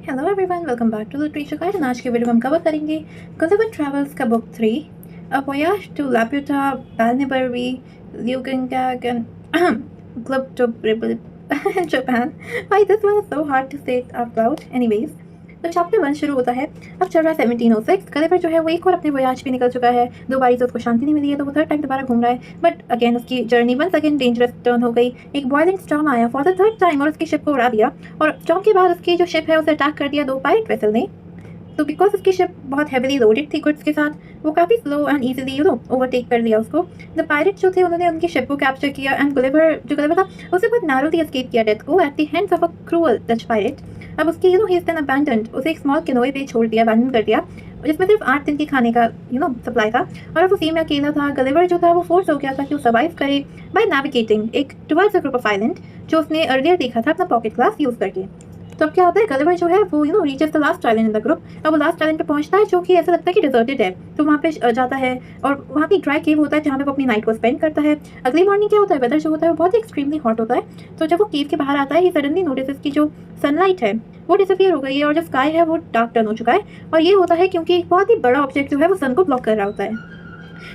Hello everyone, welcome back to literature guide. आज के video में हम कवर करेंगे गलिवर ट्रैवल्स का book 3 a voyage to Laputa, Balnibarbi, Luggnagg and club to Japan. Why this one is so hard to say out loud? Anyways, तो chapter 1 शुरू होता है। अब चल रहा है 1706। गलिवर जो है वो एक और अपने वोयाज पे निकल चुका है। 2 बारी से उसको शांति नहीं मिली है, तो वो थर्ड टाइम दोबारा घूम रहा है। बट अगेन उसकी journey once again dangerous turn हो गई। एक बॉयलिंग स्टॉर्म आया फॉर द थर्ड टाइम और उसकी शिप को उड़ा दिया। और स्टॉर्म के बाद उसकी जो शिप है उसे अटैक कर दिया 2 पायरेट वेसल ने। तो बिकॉज उसकी शिप बहुत हैवीली लोडेड थी गुड्स के साथ, वो काफ़ी स्लो एंड ईजिली ओवरटेक कर लिया उसको। द पायरेट जो थे उन्होंने उनकी शिप को कैप्चर किया एंड गलिवर था उसे बहुत नैरोली एस्केप किया डेथ को at the hands of a cruel Dutch pirate. अब उसकी ही इज देन अबैंडन्ड, उसे एक स्मॉल कैनोए पे छोड़ दिया, अबैंडन कर दिया, जिसमें सिर्फ 8 दिन के खाने का सप्लाई था। और अब उसी में अकेला था। गलिवर जो था वो फोर्स हो गया था कि वो सर्वाइव करे बाय नेविगेटिंग एक towards a group of island जो उसने अर्लियर देखा था अपना पॉकेट ग्लास यूज़ करके। तो अब क्या होता है, गलिवर जो है वो reaches the last island in the group. अब वो लास्ट आइलैंड पे पहुंचता है जो कि ऐसा लगता है कि डिजर्टेड है। तो वहाँ पे जाता है और वहाँ पे ड्राई केव होता है जहाँ पे वो अपनी नाइट को स्पेंड करता है। अगली मॉर्निंग क्या होता है, वेदर जो होता है वो बहुत ही एक्सट्रीमली हॉट होता है। तो जब वो केव के बाहर आता है ही सडनली नोटिस की जो सनलाइट है वो डिसअपियर हो गई है और जो स्काई है वो डार्क टर्न हो चुका है। और ये होता है क्योंकि एक बहुत ही बड़ा ऑब्जेक्ट जो है वो सन को ब्लॉक कर रहा होता है।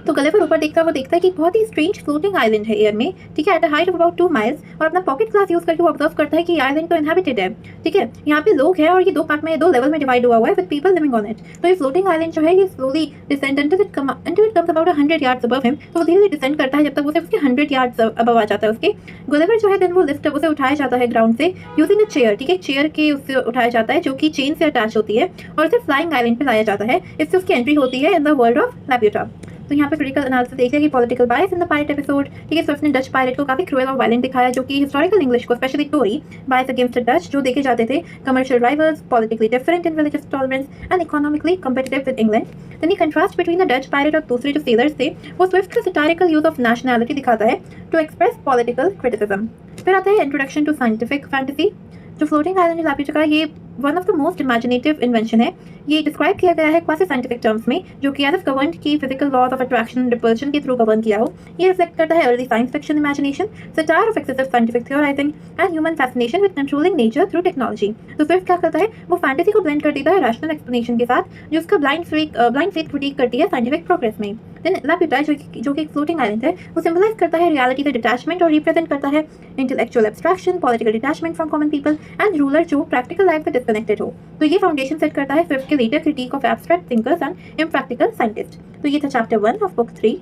तो गलिवर ऊपर देखता है, वो देखता है कि बहुत ही स्ट्रेंज फ्लोटिंग आइलैंड है एयर में, ठीक है, at a height of about 2 miles. और अपना पॉकेट ग्लास यूज करके वो ऑब्जर्व करता है कि आइलैंड तो इनहैबिटेड है, ठीक है, यहाँ पे लोग हैं और ये 2 पार्ट में 2 लेवल में डिवाइड हुआ है with people living on it. तो ये फ्लोटिंग आइलैंड जो है ये slowly descend until it comes about 100 yards above him। तो वो धीरे धीरे डिसेंड करता है जब तक वो सिर्फ उसके 100 yards अबव आ जाता है उसके। गलिवर जो है देन वो लिफ्ट उसे उठाया जाता है ग्राउंड से यूजिंग अ चेयर, ठीक है, चेयर के उससे उठाया जाता है जो कि चेन से अटैच होती है और उसे फ्लाइंग आइलैंड पे लाया जाता है। इससे उसकी एंट्री होती है इन द वर्ल्ड ऑफ लापुटा। तो यहाँ पे क्रिटिकल एनालिसिस देखिए कि political bias in the pirate episode, ठीक है, स्विफ्ट ने डच पायरेट को काफी क्रूअल और वायलेंट दिखाया जो कि हिस्टोरिकल इंग्लिश को specially Tory bias against the Dutch जो देखे जाते थे commercial rivals, politically different in religious tolerance and economically competitive with England. Then ये contrast between the Dutch pirate और दूसरे जो सेलर्स थे वो स्विफ्ट का सटारिकल यूज ऑफ नेशनैलिटी दिखाता है टू एक्सप्रेस पॉलिटिकल क्रिटिसिज्म। फिर आता है इंट्रोडक्शन टू साइंटिफिक फैंटेसी। जो फ्लोटिंग आइलैंड लापुटा का ये one of the most imaginative invention है। ये डिस्क्राइब किया गया है क्वासी साइंटिफिक टर्म्स में जो कि एज गवर्न की physical laws of attraction and repulsion के थ्रू गवर्न किया हो। ये रिफ्लेक्ट करता है early science fiction imagination, satire of excessive scientific theorizing and human fascination with controlling nature through technology. तो स्विफ्ट क्या करता है, वो फैंटेसी को ब्लेंड कर देता है रैशनल एक्सप्लेनेशन के साथ जो उसका ब्लाइंड फेथ क्रिटिक करती है साइंटिफिक प्रोग्रेस में। देन लापुटा जो कि एक फ्लोटिंग आइलैंड है वो सिंबलाइज करता है रियलिटी से डिटैचमेंट और रिप्रेजेंट करता है intellectual abstraction, political detachment from common people and ruler जो प्रैक्टिकल लाइफ से डिस्कनेक्टेड हो। तो ये फाउंडेशन सेट करता है स्विफ्ट के later critique of abstract thinkers and impractical scientist. तो ये था चैप्टर 1 ऑफ बुक 3।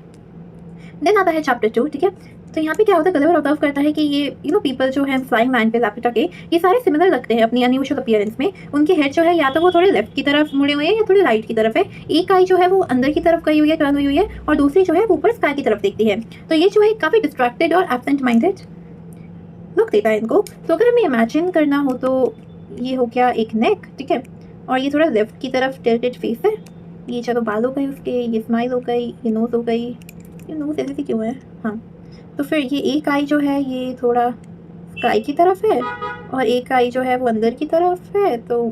देन आता है चैप्टर 2, ठीक है। तो यहाँ पे क्या होता है, गलिवर ऑब्जर्व करता है कि ये पीपल जो है फ्लाइंग मैन पे लापुटा के ये सारे सिमिलर लगते हैं अपनी अनयूजुअल अपीयरेंस में। उनके हेड जो है या तो वो थोड़े लेफ्ट की तरफ मुड़े हुए हैं या थोड़े राइट की तरफ है। एक आई जो है वो अंदर की तरफ गई हुई है, टर्न हुई हुई है, और दूसरी जो है वो ऊपर स्काई की तरफ देखती है। तो ये जो है काफ़ी डिस्ट्रैक्टेड और एब्सेंट माइंडेड लुक देता है इनको। तो अगर हमें इमेजिन करना हो तो ये हो गया एक नेक, ठीक है, और ये थोड़ा लेफ्ट की तरफ टिल्टेड फेस है। ये चलो बाल हो गए उसके, ये स्माइल हो गई, ये नोज़ हो गई, ये नोज़ ऐसी क्यों है, हाँ। तो फिर ये एक आई जो है ये थोड़ा स्काई की तरफ है और एक आई जो है वो अंदर की तरफ है। तो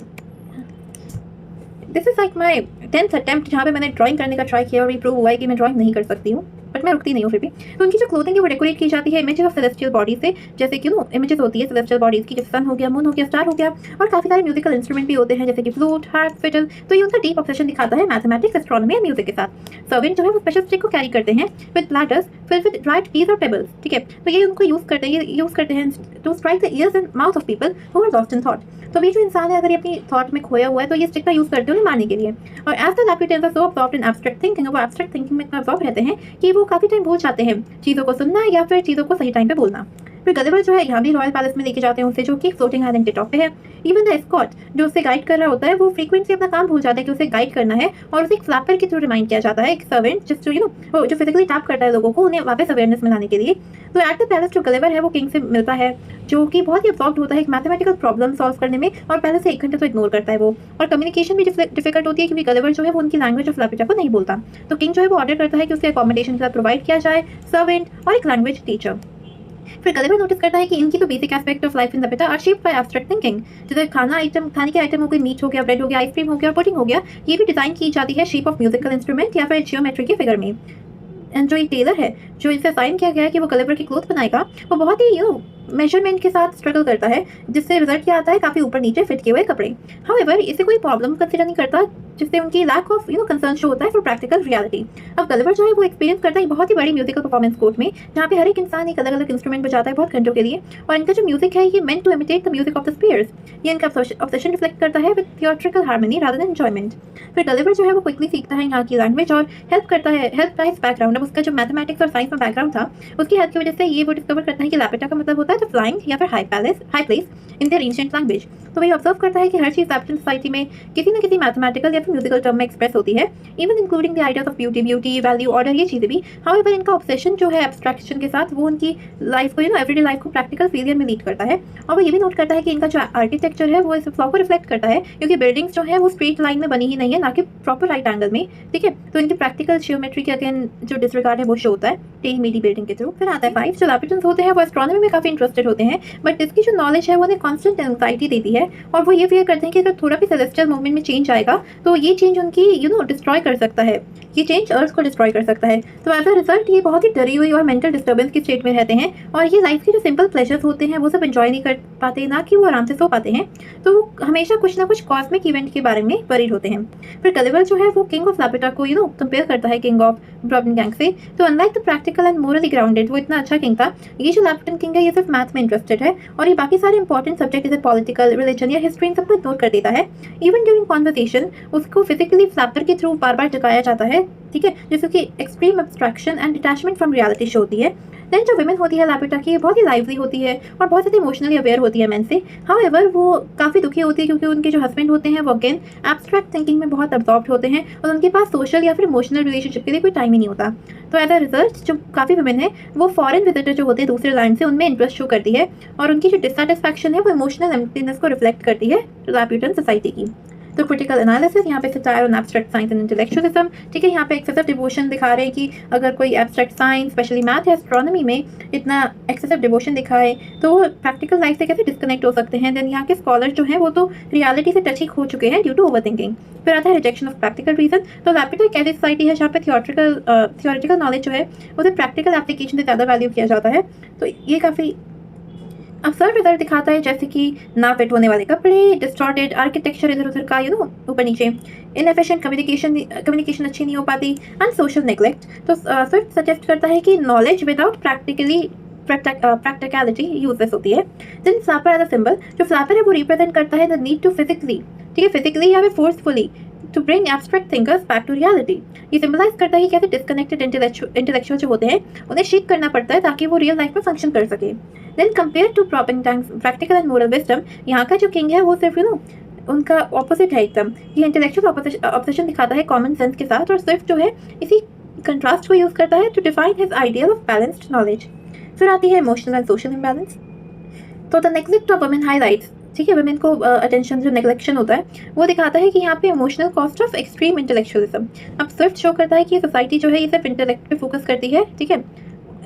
this is like my 10th attempt जहाँ पे मैंने ड्राइंग करने का ट्राई किया और ये प्रूव हुआ है कि मैं ड्राइंग नहीं कर सकती हूँ, बट मैं रुकती नहीं हूँ फिर भी। तो उनकी जो क्लोथिंग है वो डेकोरेट की जाती है इमेजेस ऑफ सेलेस्टियल बॉडी से, जैसे कि इमेजेस होती है सेलेस्टियल बॉडीज की, जैसे सन हो गया, मून हो गया, स्टार हो गया, और काफ़ी सारे म्यूजिकल इंस्ट्रूमेंट भी होते हैं जैसे कि फ्लूट, हार्प, फिडल। तो ये उनका डीप ऑब्सेशन दिखाता है मैथमेटिक्स, एस्ट्रोनॉमी एंड म्यूजिक के साथ। सर्वेंट जो है वो स्पेशल स्टिक को कैरी करते हैं with bladders filled with dried peas और पेबल्स, ठीक है। तो ये उनको यूज़ करते हैं to strike the ears and mouth of people who are lost in thought. तो ये जो इंसान है अगर ये अपनी थॉट में खोया हुआ है तो ये स्टिक का यूज़ करते हैं उन्हें मारने के लिए। और as the Laputans are so absorbed in abstract thinking, वो एब्स्ट्रैक्ट थिंकिंग में इतना अब्सॉर्ब रहते हैं कि वो काफ़ी टाइम भूल जाते हैं चीज़ों को सुनना या फिर चीज़ों को सही टाइम पे बोलना। फिर गलिवर जो है यहाँ भी रॉयल पैलेस में लेके जाते हैं उसे जो कि फ्लोटिंग आइलैंड के टॉप पे है। इवन द एस्कॉर्ट जो उसे गाइड कर रहा होता है वो फ्रीक्वेंटली अपना काम भूल जाता है कि उसे गाइड करना है और उसे एक फ्लैपर के थ्रू रिमाइंड किया जाता है, एक सर्वेंट जिस जो फिजिकली टैप करता है लोगों को उन्हें वापस अवेयरनेस में लाने के लिए। तो एट द पैलेस जो गलिवर है वो किंग से मिलता है जो कि बहुत ही अब्सॉर्ब्ड होता है एक मैथमेटिकल प्रॉब्लम सॉल्व करने में, और पहले से 1 घंटे तो इग्नोर करता है वो। और कम्युनिकेशन भी डिफिकल्ट होती है क्योंकि गलिवर जो है वो उनकी लैंग्वेज ऑफ लापुटा को नहीं बोलता। तो किंग जो है वो ऑर्डर करता है कि उसे अकोमोडेशन के साथ प्रोवाइड किया जाए सर्वेंट और एक लैंग्वेज टीचर। फिर गलिवर नोटिस करता है कि इनकी तो basic aspect of life in Laputa are shaped by abstract thinking. जैसे खाने के आइटम हो गए, मीट हो गया, ब्रेड हो गया, आइसक्रीम हो गया, पुडिंग हो गया, ये भी डिजाइन की जाती है शेप ऑफ म्यूजिकल इंस्ट्रूमेंट या फिर जियोमेट्री के फिगर में। एंड जो एक टेलर है जो इसे साइन किया गया है कि वो गलिवर की क्लोथ बनाएगा वो बहुत ही मेजरमेंट के साथ स्ट्रगल करता है, जिससे रिजल्ट क्या आता है, काफ़ी ऊपर नीचे फिट किए हुए कपड़े। हाउएवर इसे कोई प्रॉब्लम कंसिडर नहीं करता, जिससे उनकी लैक ऑफ कंसर्न शो होता है फॉर प्रैक्टिकल रियलिटी। अब गलिवर जो है वो एक्सपीरियंस करता है बहुत ही बड़ी म्यूजिकल परफॉर्मेंस कोर्ट में, जहाँ पे हर एक इंसान एक अलग अलग इंस्ट्रूमेंट बजाता है बहुत घंटों के लिए, और इनका जो म्यूजिक है ये meant to imitate the music of the spheres. ये इनका ऑब्सेशन रिफ्लेक्ट करता है with theoretical harmony rather than enjoyment. फिर गलिवर जो है वो क्विकली सीखता है यहाँ की लैंग्वेज और हेल्प का इस बैकग्राउंड। अब उसका जो मैथमेटिक्स और साइंस में बैकग्राउंड था, उसकी हेल्प की वजह से ये वो डिस्कवर करता है कि लैपेटा का मतलब होता है द फ्लाइंग या फिर high place in their ancient language. तो वही ऑब्जर्व करता है कि हर चीज़ लैपेटन सोसाइटी में किसी न किसी मैथमेटिकल या फिर म्यूजिकल टर्म में एक्सप्रेस होती है, even including the ideas of beauty, value, order, ये चीज़ें भी। हाउएवर इनका ऑब्सेशन जो है एब्स्ट्रैक्शन के साथ, वो उनकी लाइफ को एवरीडे लाइफ को प्रैक्टिकल फेलियर में लीड करता है। और वो ये भी नोट करता है कि इनका जो आर्किटेक्चर है वो इस फ्लॉ को रिफ्लेक्ट करता है, क्योंकि बिल्डिंग्स जो है वो स्ट्रेट लाइन में बनी ही नहीं है, ना कि प्रॉपर राइट एंगल में। ठीक है, तो इनकी प्रैक्टिकल जियोमेट्री के अगेन जो डिसरिगार्ड है वो शो होता है टेढ़ी मेढ़ी बिल्डिंग के थ्रू। फिर आता है 5, जो लैपेटन्स होते हैं वो एस्ट्रोनॉमी में काफ़ी इंटरेस्टेड होते हैं, बट इसकी जो नॉलेज है वो उन्हें कॉन्स्टेंट एंग्जाइटी देती है, और वो ये फियर करते हैं कि अगर थोड़ा भी सेलेस्टियल मूवमेंट में चेंज आएगा तो ये चेंज उनकी डिस्ट्रॉय कर सकता है, ये चेंज अर्थ को डिस्ट्रॉय कर सकता है। तो एज अ रिजल्ट ये बहुत ही डरी हुई और मेंटल डिस्टर्बेंस की स्टेट में रहते हैं, और ये लाइफ के जो सिंपल प्लेजर्स होते हैं वो सब एंजॉय नहीं कर पाते, ना कि वो आराम से सो पाते हैं। तो वो हमेशा कुछ ना कुछ कॉस्मिक इवेंट के बारे में वरीड होते हैं। फिर गलिवर जो है वो किंग ऑफ लैपेटा को कंपेयर करता है किंग ऑफ ब्रॉबनगैंग से। तो unlike the practical and morally grounded, वो इतना अच्छा किंग था, ये जो लैपेटन किंग है ये सिर्फ मैथ में इंटरेस्टेड है, और ये बाकी सारे इंपॉर्टेंट सब्जेक्ट जैसे पॉलिटिकल, रिलीजन या हिस्ट्री इन सबको इग्नोर कर देता है। इवन ड्यूरिंग कॉन्वर्सेशन उसको फिजिकली फ्लैपर के थ्रू बार बार जगाया जाता है, ठीक है, जिससे कि extreme abstraction and detachment from reality show होती है। देन जो विमेन होती है लैपेटा की, ये बहुत ही लाइवली होती है और बहुत ज़्यादा इमोशनली अवेयर होती है मैन से। हाउएवर वो काफ़ी दुखी होती है, क्योंकि उनके जो हस्बैंड होते हैं वो अगेन एब्स्ट्रैक्ट थिंकिंग में बहुत अब्जॉर्ब्ड होते हैं, और उनके पास सोशल या फिर इमोशनल रिलेशनशिप के लिए कोई टाइम ही नहीं होता। तो एज अ रिजल्ट जो काफ़ी वुमेन है वो फॉरेन विजिटर जो होते हैं दूसरे लैंड से, उनमें इंटरेस्ट शो करती है, और उनकी जो डिससेटिस्फैक्शन है वो इमोशनल एम्प्टीनेस को रिफ्लेक्ट करती है लैपेटन सोसाइटी की। तो क्रिटिकल एनालिसिस यहाँ पे satire on abstract science and intellectualism. ठीक है, यहाँ पे एक्सेसिव डिवोशन दिखा रहे हैं कि अगर कोई एब्स्ट्रैक्ट साइंस स्पेशली मैथ या एस्ट्रोनॉमी में इतना एक्सेसिव डिवोशन दिखाए तो वो प्रैक्टिकल लाइफ से कैसे डिस्कनेक्ट हो सकते हैं। देन यहाँ के स्कॉलर जो हैं वो तो रियलिटी से टच ही खो चुके हैं ड्यू टू ओवर थिंकिंग। फिर आता है रिजेक्शन ऑफ प्रैक्टिकल रीजन। तो लैपेटा एक ऐसी सोसाइटी है जहाँ पे थियोरेटिकल नॉलेज जो है उसे प्रैक्टिकल एप्लीकेशन से ज़्यादा वैल्यू किया जाता है। तो ये काफ़ी अक्सर रिजल्ट दिखाता है, जैसे कि ना फिट होने वाले कपड़े, डिस्टॉर्टेड आर्किटेक्चर इधर उधर का ऊपर नीचे, इनएफिशिएंट कम्युनिकेशन अच्छी नहीं हो पाती, एंड सोशल नेग्लेक्ट। तो स्विफ्ट सजेस्ट करता है कि नॉलेज विदाउट प्रैक्टिकलिटी यूजलेस होती है। Then flapper as a symbol, जो फ्लैपर है वो रिप्रेजेंट करता है द नीड टू फिजिकली, ठीक है, फिजिकली या फिर forcefully to bring abstract thinkers back to reality. ये सिंबलाइज करता है कि कैसे डिस्कनेक्टेड इंटेलेक्चुअल जो होते हैं उन्हें शेक करना पड़ता है ताकि वो रियल लाइफ में फंक्शन कर सके। Then compare to practical and moral wisdom, यहाँ का जो किंग है वो सिर्फ उनका ऑपोजिट है एकदम। ये इंटेलेक्चुअल ऑब्सेशन दिखाता है कॉमन सेंस के साथ, और स्विफ्ट जो है इसी कंट्रास्ट को यूज करता है to define his ideal of balanced knowledge. फिर आती है इमोशनल एंड सोशल इम्बैलेंस। तो the neglect of women highlights, ठीक है, वुमेन को अटेंशन जो नेग्लेक्शन होता है वो दिखाता है कि यहाँ पे emotional cost of extreme intellectualism. अब स्विफ्ट शो करता है कि सोसाइटी जो है ये सिर्फ इंटेलेक्ट पे फोकस करती है, ठीक है,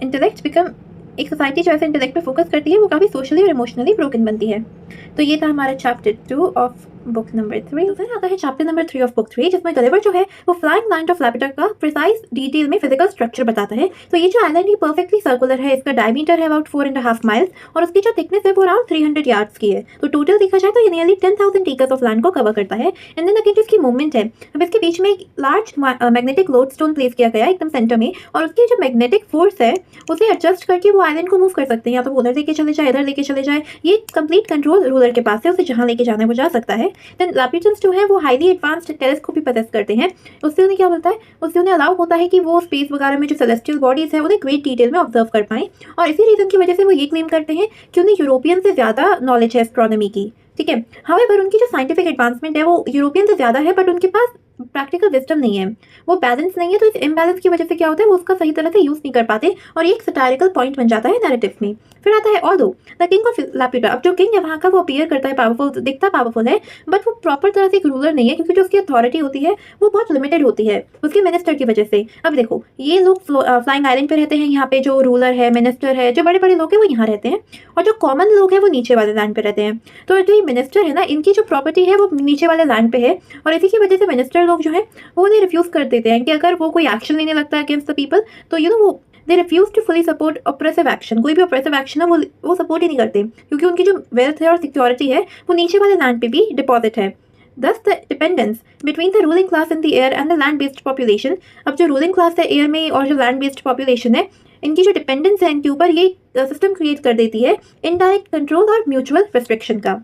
इंटेलेक्ट बिकम एक सोसाइटी जो ऐसे इंटेलेक्ट पे फोकस करती है वो काफ़ी सोशली और इमोशनली ब्रोकन बनती है। तो ये था हमारा चैप्टर 2 ऑफ बुक नंबर 3। तो फिर आता है चैप्टर नंबर 3 ऑफ बुक 3, जिसमें गलिवर जो है वो फ्लाइंग लैंड ऑफ लैपेटा का प्रिसाइज डिटेल में फिजिकल स्ट्रक्चर बताता है। तो ये जो आइलैंड है परफेक्टली सर्कुलर है, इसका डायमीटर है अबाउट 4.5 माइल्स, और उसकी जो थिकनेस है वो अराउंड 300 यार्ड्स की है। तो टोटल देखा जाए तो ये नियरली 10,000 एकर्स ऑफ लैंड को कवर करता है। एंड देन अगेन इसकी मूवमेंट है, अब इसके बीच में एक large magnetic load stone place किया गया है एकदम सेंटर में, और उसकी जो मैग्नेटिक फोर्स है उसे एडजस्ट करके वो आइलैंड को मूव कर सकते हैं, या तो उधर लेके चले जाए, इधर लेके चले जाए। ये कंप्लीट कंट्रोल रूलर के पास है, उसे जहाँ लेके जाना है वो जा सकता है। देन लैपेटन्स जो है वो हाईली एडवांस्ड टेलीस्कोप भी पजेस करते हैं। उससे उन्हें क्या बोलता है, उससे उन्हें अलाउ होता है कि वो स्पेस वगैरह में जो सेलेस्टियल बॉडीज है उन्हें ग्रेट डिटेल में ऑब्जर्व कर पाएं, और इसी रीजन की वजह से वो ये क्लेम करते हैं कि उन्हें यूरोपियन से ज़्यादा नॉलेज है एस्ट्रोनॉमी की। ठीक है, हाउएवर उनकी जो साइंटिफिक एडवांसमेंट है वो यूरोपियन से ज़्यादा है, बट उनके पास प्रैक्टिकल विजडम नहीं है, वो बैलेंस नहीं है। तो इस इम्बैलेंस की वजह से क्या होता है, वो उसका सही तरह से यूज़ नहीं कर पाते, और ये एक सटायरिकल पॉइंट बन जाता है नैरेटिव में। फिर आता है ऑल्दो द किंग ऑफ लैपेटा। अब जो किंग है वहाँ का वो अपीयर करता है पावरफुल, दिखता पावरफुल है, बट वो प्रॉपर तरह से एक रूलर नहीं है, क्योंकि जो उसकी अथॉरिटी होती है वो बहुत लिमिटेड होती है उसके मिनिस्टर की वजह से। अब देखो ये लोग फ्लाइंग आइलैंड पे रहते हैं, यहाँ पे जो रूलर है, मिनिस्टर है, जो बड़े बड़े लोग हैं वो यहाँ रहते हैं, और जो कॉमन लोग हैं वो नीचे वाले लैंड पे रहते हैं। तो जो ये मिनिस्टर है ना, इनकी जो प्रॉपर्टी है वो नीचे वाले लैंड पे है, और इसी की वजह से मिनिस्टर लोग जो है वो उन्हें रिफ्यूज़ कर देते हैं कि अगर वो कोई एक्शन लेने लगता है अगेंस्ट द पीपल तो वो they refuse to fully support oppressive action. कोई भी ऑपरेसिव एक्शन है वो सपोर्ट ही नहीं करते, क्योंकि उनकी जो वेल्थ है और सिक्योरिटी है वो नीचे वाले लैंड पे भी डिपॉजिट है। Thus the dependence between the ruling class in the air and the land based population, अब जो रूलिंग क्लास है एयर में और जो लैंड बेस्ड पॉपुलेशन है, इनकी जो डिपेंडेंस है इनके ऊपर, ये सिस्टम क्रिएट कर देती है इनडायरेक्ट कंट्रोल और म्यूचुअल रिस्ट्रिक्शन का।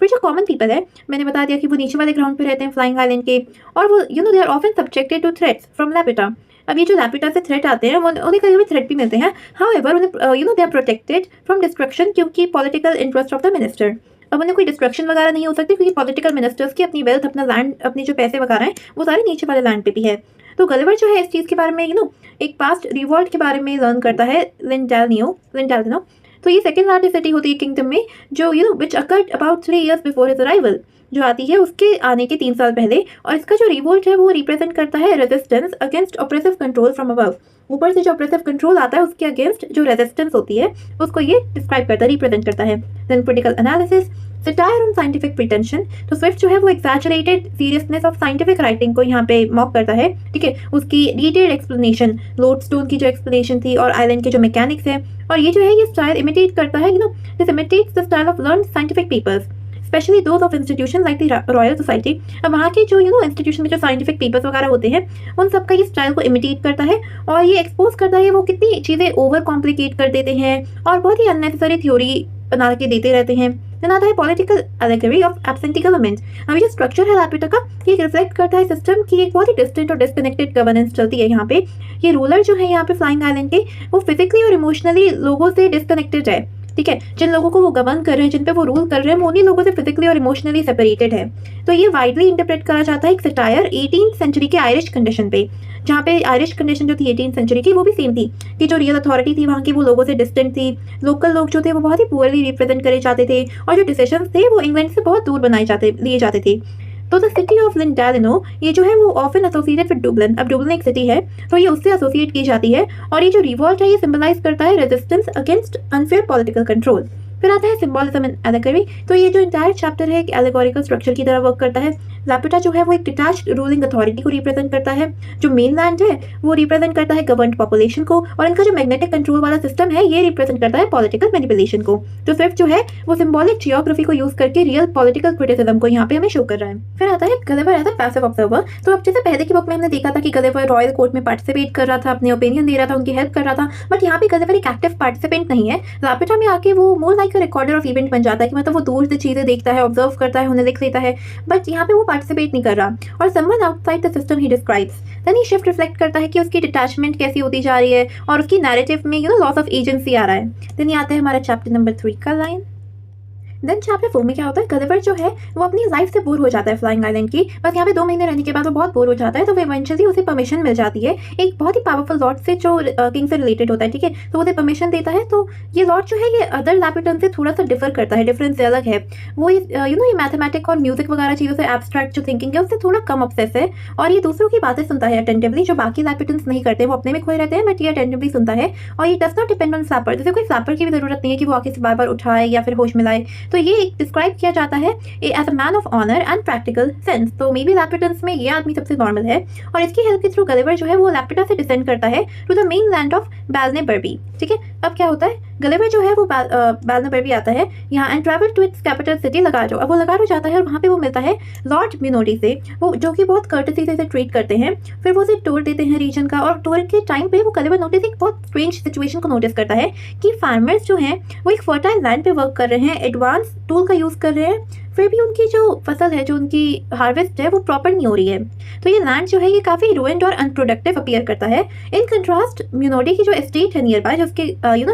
फिर जो कॉमन पीपल है, मैंने बता दिया कि वो नीचे वाले ग्राउंड पे रहते हैं फ्लाइंग आइलैंड के, और वो they are often subjected to threats from Laputa. अब ये जो लैपिटा से थ्रेट आते हैं उन्हें कभी कभी थ्रेट भी मिलते हैं, हाउएवर उन्हें they are protected from destruction, क्योंकि political interest of the minister. अब उन्हें कोई डिस्ट्रक्शन वगैरह नहीं हो सकती, क्योंकि पॉलिटिकल मिनिस्टर्स की अपनी वेल्थ, अपना लैंड, अपने जो पैसे वगैरह हैं वो सारे नीचे वाले लैंड पे भी है। तो गलिवर जो है इस चीज़ के बारे में एक पास्ट रिवॉल्ट के बारे में लर्न करता है, लिंडालिनो। तो ये सेकंड लार्जेस्ट सिटी होती है किंगडम में, जो which occurred about 3 years before his arrival, जो आती है उसके आने के 3 साल पहले। और इसका जो रिवोल्ट है वो रिप्रेजेंट करता है resistance against oppressive control from above. ऊपर से जो ऑपरेसिव कंट्रोल आता है उसके अगेंस्ट जो रेजिस्टेंस होती है उसको ये डिस्क्राइब करता है, रिप्रेजेंट करता है। Then political analysis, satire on scientific pretension. तो स्विफ्ट जो है वो exaggerated seriousness of scientific writing को यहाँ पे मॉक करता है, ठीक है। उसकी डिटेल्ड एक्सप्लेनेशन, लोडस्टोन की जो एक्सप्लेनेशन थी और आइलैंड के जो मैकेनिक्स है, और ये जो है ये स्टाइल इमिटेट करता है, this imitates the style of learn scientific peoples, especially those of institution like the Royal Society. अब वहाँ के जो इंस्टीट्यूशन में जो साइंटिफिक पीपल्स वगैरह होते हैं उन सबका ये स्टाइल को इमिटेट करता है, और ये एक्सपोज करता है वो कितनी चीज़ें ओवर कॉम्प्लिकेट कर देते हैं और बहुत ही अननेसेसरी थ्योरी बना के देते रहते हैं। देन आता है political allegory of absentee government. अभी जो स्ट्रक्चर है लैपिटा का, ये रिफ्लेक्ट करता है सिस्टम की एक बहुत ही डिस्टेंट और डिस्कनेक्टेड गवर्नेंस चलती है यहाँ पे। ये रूलर जो है यहाँ पे फ्लाइंग आइलैंड के, वो फिजिकली और इमोशनली लोगों से डिस्कनेक्टेड है, ठीक है। जिन लोगों को वो गवर्न कर रहे हैं, जिन पे वो रूल कर रहे हैं, वो उन्हीं लोगों से फिजिकली और इमोशनली सेपरेटेड है। तो ये वाइडली इंटरप्रेट करा जाता है एक सटायर 18th सेंचुरी के आयरिश कंडीशन पे, जहाँ पे आयरिश कंडीशन जो थी 18th सेंचुरी की, वो भी सेम थी कि जो रियल अथॉरिटी थी वहाँ की वो लोगों से डिस्टेंट थी। लोकल लोग जो थे वो बहुत ही पुअरली रिप्रेजेंट करे जाते थे, और जो डिसीजंस थे वो इंग्लैंड से बहुत दूर लिए जाते थे। तो द सिटी ऑफ लिंडालिनो, ये जो है वो ऑफन एसोसिएटेड विद डुबलिन। अब डुबलिन एक सिटी है तो ये उससे एसोसिएट की जाती है, और ये जो रिवॉल्ट है ये सिंबलाइज करता है resistance against unfair political control. फिर आता है सिंबॉलिज्म एंड एलेगरी। तो ये जो इंटायर चैप्टर है एक एलेगोरिकल स्ट्रक्चर की तरह वर्क करता है। लैपिटा जो है वो एक डिटैच्ड रूलिंग अथॉरिटी को रिप्रेजेंट करता है, जो मेन लैंड है वो रिप्रेजेंट करता है गवर्नड पॉपुलेशन को, और इनका जो मैग्नेटिक कंट्रोल वाला सिस्टम है ये रिप्रेजेंट करता है पॉलिटिकल मैनिपुलेशन को। तो स्विफ्ट जो है वो सिंबॉलिक जियोग्राफी को यूज करके रियल पॉलिटिकल क्रिटिसिज्म को यहाँ पे हमें शो कर रहा है। फिर आता है Gulliver as a passive observer. तो अब जैसे पहले की बुक में हमने देखा था कि गलिवर रॉयल कोर्ट में पार्टिसिपेट कर रहा था, अपने ओपिनियन दे रहा था, उनकी हेल्प कर रहा था, बट यहाँ पे गलिवर एक एक्टिव पार्टिसिपेंट नहीं है। लैपिटा में आके वो more like a recorder of event बन जाता है, कि मतलब वो दूर से चीजें देखता है, ऑब्जर्व करता है, उन्हें लिख लेता है, बट यहाँ पे वो पार्टिसिपेट नहीं कर रहा। और समवन आउटसाइड द सिस्टम ही डिस्क्राइब्स। देन ये शिफ्ट रिफ्लेक्ट करता है कि उसकी डिटैचमेंट कैसी होती जा रही है, और उसकी नैरेटिव में लॉस ऑफ एजेंसी आ रहा है। देन ये आता है हमारा चैप्टर नंबर 3 का लाइन। देन चैप्टर 4 में क्या होता है, गलिवर जो है वो अपनी लाइफ से बोर हो जाता है फ्लाइंग आइलैंड की। बस यहाँ पे 2 महीने रहने के बाद वो बहुत बोर हो जाता है, तो इवेंचुअली उसे परमिशन मिल जाती है एक बहुत ही पावरफुल लॉर्ड से, जो किंग से रिलेटेड होता है, ठीक है। तो उसे परमिशन देता है। तो ये लॉर्ड जो है ये अदर लैपिटन से थोड़ा सा डिफर करता है, डिफरेंस अलग है। वो ये मैथमेटिक और म्यूजिक वगैरह चीज़ों से एब्स्ट्रैक्ट जो थिंकिंग है उससे थोड़ा कम ऑब्सेस है, और ये दूसरों की बातें सुनता है अटेंटिवली, जो बाकी लैपिटन्स नहीं करते, वो अपने में खोए रहते हैं, बट ये अटेंटिवली सुनता है। और ये does not depend on flapper, जैसे कोई फ्लैपर की भी जरूरत नहीं है कि वो आके से बार बार उठाए या फिर होश मिलाए। तो ये डिस्क्राइब किया जाता है as a man of honour and practical sense. तो मे बी लैपिटन्स में ये आदमी सबसे नॉर्मल है, और इसकी हेल्प के थ्रू गलिवर जो है वो लैपिटा से डिसेंड करता है to the mainland of Balnibarbi, ठीक है। अब क्या होता है, गलिवर जो है वो बैलनेबर्बी आता है यहाँ and travel to its capital city Lagado. अब वो लगारो जाता है और वहाँ पे वो मिलता है लॉर्ड मिनोडी से, वो जो कि बहुत कर्टसी से इसे ट्रीट करते हैं। फिर वो उसे टूर देते हैं रीजन का, और टूर के टाइम पे वो गलिवर नोटिस एक बहुत स्ट्रेंज सिचुएशन को नोटिस करता है कि फार्मर्स जो हैं वो एक फर्टाइल लैंड पे वर्क कर रहे हैं, एडवांस टूल का यूज़ कर रहे हैं, फिर भी उनकी जो फसल है, जो उनकी हार्वेस्ट है वो प्रॉपर नहीं हो रही है। तो ये लैंड जो है ये काफ़ी रूइंड और अनप्रोडक्टिव अपीयर करता है। इन कंट्रास्ट मिनोडी की जो एस्टेट है नियर बाय, जो उसके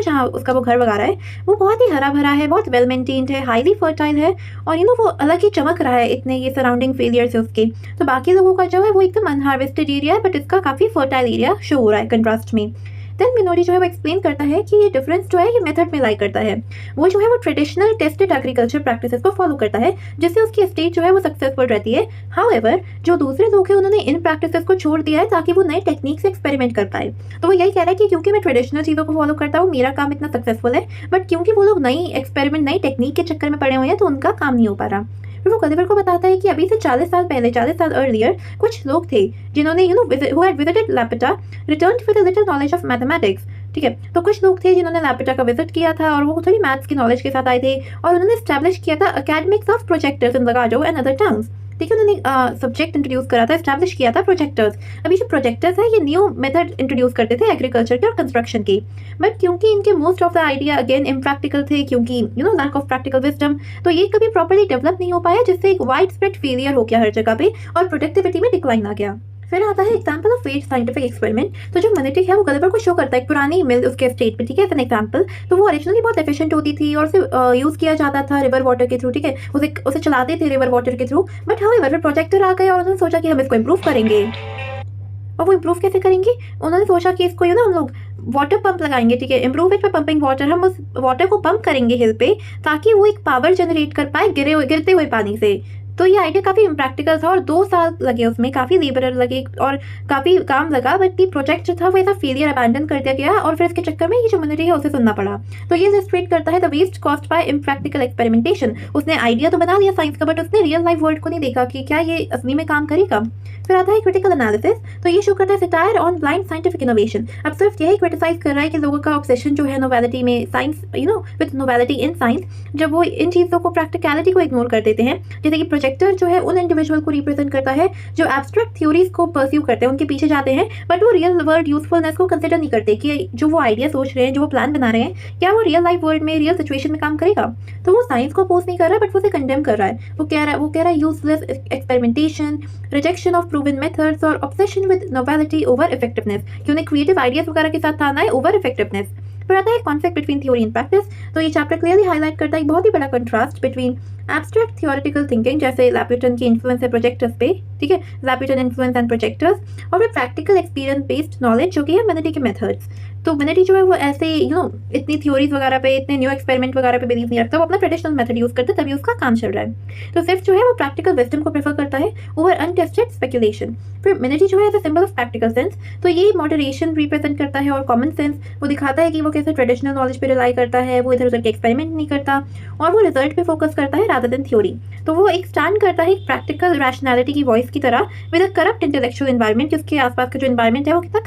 जहाँ उसका वो घर वगैरह है, वो बहुत ही हरा भरा है, बहुत वेल मेंटेन्ड है, हाईली फर्टाइल है, और वो अलग ही चमक रहा है इतने ये सराउंडिंग फेलियर से उसके। तो बाकी लोगों का जो है वो एकदम अनहार्वेस्टेड एरिया है, बट इसका काफ़ी फर्टाइल एरिया शो हो रहा है कंट्रास्ट में। देन मिनोडी जो है वो एक्सप्लेन करता है कि ये डिफरेंस जो है ये मेथड में लाई करता है। वो जो है वो ट्रेडिशनल टेस्टेड एग्रीकल्चर प्रैक्टिसेस को फॉलो करता है, जिससे उसकी एस्टेट जो है वो सक्सेसफुल रहती है। हाउएवर जो दूसरे लोग हैं उन्होंने इन प्रैक्टिसेस को छोड़ दिया है ताकि वो नए टेक्निक से एक्सपेरिमेंट कर पाए। तो वो यही कह रहा है कि क्योंकि मैं ट्रेडिशनल चीज़ों को फॉलो करता हूँ मेरा काम इतना सक्सेसफुल है, बट क्योंकि वो लोग नई एक्सपेरिमेंट नई टेक्निक के चक्कर में पड़े हुए हैं तो उनका काम नहीं हो पा रहा। फिर वो गलिवर को बताता है कि अभी से 40 साल पहले, 40 साल अर्लियर, कुछ लोग थे जिन्होंने who had visited Lapita, returned with a little knowledge of mathematics, ठीक है। तो कुछ लोग थे जिन्होंने लैपिटा का विजिट किया था और वो थोड़ी मैथ्स की नॉलेज के साथ आए थे और उन्होंने स्टैब्लिश किया था academies of projectors in Lagado and other towns. ठीक है, उन्होंने सब्जेक्ट इंट्रोड्यूस करा था, स्टैब्लिश किया था प्रोजेक्टर्स। अभी जो प्रोजेक्टर्स है ये न्यू मेथड इंट्रोड्यूस करते थे एग्रीकल्चर के और कंस्ट्रक्शन की, बट क्योंकि इनके most of the idea again impractical थे, क्योंकि लैक ऑफ प्रैक्टिकल विजडम, तो ये कभी प्रॉपर्ली डेवलप नहीं हो पाया, जिससे एक वाइड स्प्रेड फेलियर हो गया हर जगह पे और प्रोडक्टिविटी में डिक्लाइन आ गया। फिर आता है example of wet scientific experiment. तो जो मनेटिक है वो गलिवर को शो करता है एक पुरानी मिल उसके स्टेट पे, ठीक है, एज एन एग्जाम्पल। तो वो ओरिजिनली बहुत एफिशिएंट होती थी और उसे यूज़ किया जाता था रिवर वाटर के थ्रू, ठीक है, उसे चलाते थे रिवर वाटर के थ्रू। बट हाउएवर फिर प्रोजेक्टर आ गए और उन्होंने सोचा कि हम इसको इम्प्रूव करेंगे। और वो इम्प्रूव कैसे करेंगे? उन्होंने सोचा कि इसको हम लोग वाटर पंप लगाएंगे, ठीक है, improve it by pumping water. हम उस वाटर को पंप करेंगे हिल पे ताकि वो एक पावर जनरेट कर पाए गिरते हुए पानी से। तो ये आइडिया काफ़ी इम्प्रैक्टिकल था और 2 साल लगे उसमें, काफ़ी लेबर लगे और काफ़ी काम लगा, बट ये प्रोजेक्ट जो था वो ऐसा फेलियर अबैंडन कर दिया गया और फिर इसके चक्कर में ये जो मिलिट्री है उसे सुनना पड़ा। तो ये इलस्ट्रेट करता है the waste cost by impractical experimentation. उसने आइडिया तो बना लिया साइंस का, बट उसने रियल लाइफ वर्ल्ड को नहीं देखा कि क्या ये असली में काम करेगा। फिर आता है क्रिटिकल एनालिसिस। तो ये शो करता है satire on blind scientific innovation. अब सिर्फ यही क्रिटिसाइज कर रहा है कि लोगों का ऑब्सेशन जो है नोवेलिटी में, science with novelty in science, जब वो इन चीज़ों को, प्रैक्टिकलिटी को इग्नोर कर देते हैं। जैसे कि प्रोजेक्टर जो है उन इंडिविजुअल को रिप्रेजेंट करता है जो एब्स्ट्रैक्ट थ्योरीज को परस्यू करते हैं, उनके पीछे जाते हैं, बट वो रियल वर्ल्ड यूजफुलनेस को कंसिडर नहीं करते कि जो वो आइडिया सोच रहे हैं, जो वो प्लान बना रहे हैं, क्या वो रियल लाइफ वर्ल्ड में, रियल सिचुएशन में काम करेगा। तो वो साइंस को अपोज नहीं कर रहा है, बट वो उसे कंडेम कर रहा है। वो कह रहा है useless experimentation, rejection of proven methods और obsession with novelty over effectiveness, कि उन्हें क्रिएटिव आइडियाज वगैरह के साथ आना है ओवर इफेक्टिवनेस। फिर आता है conflict between theory and practice. तो ये चैप्टर क्लियरली हाईलाइट करता है एक बहुत ही बड़ा contrast between abstract theoretical thinking, जैसे लैप्यूटन की इन्फ्लुएंस है प्रोजेक्टर्स पे, ठीक है, लैप्यूटन इन्फ्लुएंस एंड प्रोजेक्टर्स, और फिर प्रैक्टिकल एक्सपीरियंस बेस्ड नॉलेज जो कि है मिनेटी के मेथड्स। तो मिनेटी जो है वो ऐसे इतनी थ्योरीज वगैरह पे, इतने न्यू एक्सपेरिमेंट वगैरह पे बिलीव नहीं रखता, वो अपना ट्रेडिशनल मेथड यूज करता है, तभी उसका काम चल रहा है। तो सिर्फ जो है वो प्रैक्टिकल विजडम को प्रेफर करता है ओवर अनटेस्टेड स्पेकुलेशन। फिर मिनेटी जो है as a symbol of practical sense, तो ये मॉडरेशन रिप्रेजेंट करता है और कॉमन सेंस। वो दिखाता है कि वो कैसे ट्रेडिशनल नॉलेज पे रिलाई करता है, वो इधर उधर के एक्सपेरिमेंट नहीं करता और वो रिजल्ट पे फोकस करता है रादर देन थ्योरी। तो वो एक स्टैंड करता है एक प्रैक्टिकल रैशनैलिटी की वॉइस की तरह with a corrupt intellectual environment, कि उसके आसपास का जो एनवायरनमेंट है वो कितना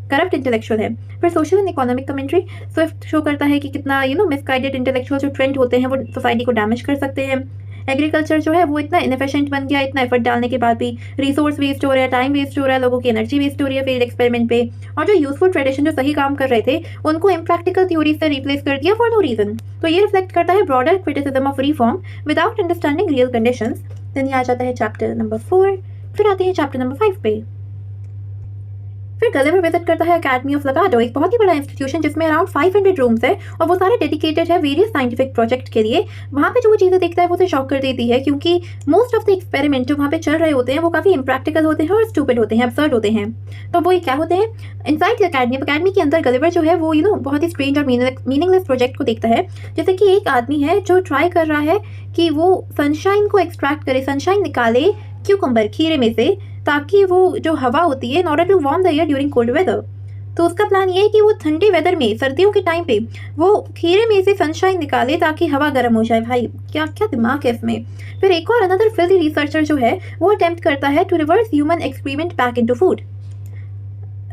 करप्ट इंटेलेक्चुअल है। फिर social and economic commentary Swift show करता है कि कितना मिसगाइडेड इंटेलेक्चुअल जो ट्रेंड होते हैं वो सोसाइटी को डैमेज कर सकते हैं। एग्रीकल्चर जो है वो इतना इनएफिशिएंट बन गया, इतना एफर्ट डालने के बाद भी रिसोर्स वेस्ट हो रहा है, टाइम वेस्ट हो रहा है, लोगों की एनर्जी वेस्ट हो रही है फेल्ड एक्सपेरिमेंट पे, और जो यूजफुल ट्रेडिशन जो सही काम कर रहे थे उनको इम्प्रैक्टिकल थ्योरी से रिप्लेस कर दिया फॉर नो रीजन। तो ये रिफ्लेक्ट करता है broader criticism of reform without understanding real conditions. Then ये आ जाता है चैप्टर नंबर 4। फिर आते हैं चैप्टर नंबर 5 पे। फिर गलिवर विजिट करता है अकेडमी ऑफ लगाडो, एक बहुत ही बड़ा इंस्टीट्यूशन जिसमें अराउंड 500 रूम्स है और वो सारे डेडिकेटेड है वेरियस साइंटिफिक प्रोजेक्ट के लिए। वहाँ पे जो वो चीज़ें देखता है वो उसे शॉक कर देती है, क्योंकि मोस्ट ऑफ द एक्सपेरिमेंट जो वहाँ पे चल रहे होते हैं वो काफ़ी इम्प्रैक्टिकल होते हैं और स्टूपिड होते हैं, अब्सर्ड होते हैं। तो वो क्या होते हैं? इनसाइड अकेडमी के अंदर गलिवर जो है वो बहुत ही स्ट्रेंज और मीनिंगलेस प्रोजेक्ट को देखता है। जैसे कि एक आदमी है जो ट्राई कर रहा है कि वो सनशाइन को एक्सट्रैक्ट करे, सनशाइन निकाले क्यूकम्बर खीरे में से, ताकि वो जो हवा होती है in order to warm the air during cold weather. तो उसका प्लान ये है कि वो ठंडे वेदर में, सर्दियों के टाइम पे वो खीरे में से सनशाइन निकाले ताकि हवा गर्म हो जाए। भाई क्या क्या दिमाग है इसमें। फिर एक और अनदर फिल्दी रिसर्चर जो है वो अटेम्प्ट करता है to reverse human excrement back into food.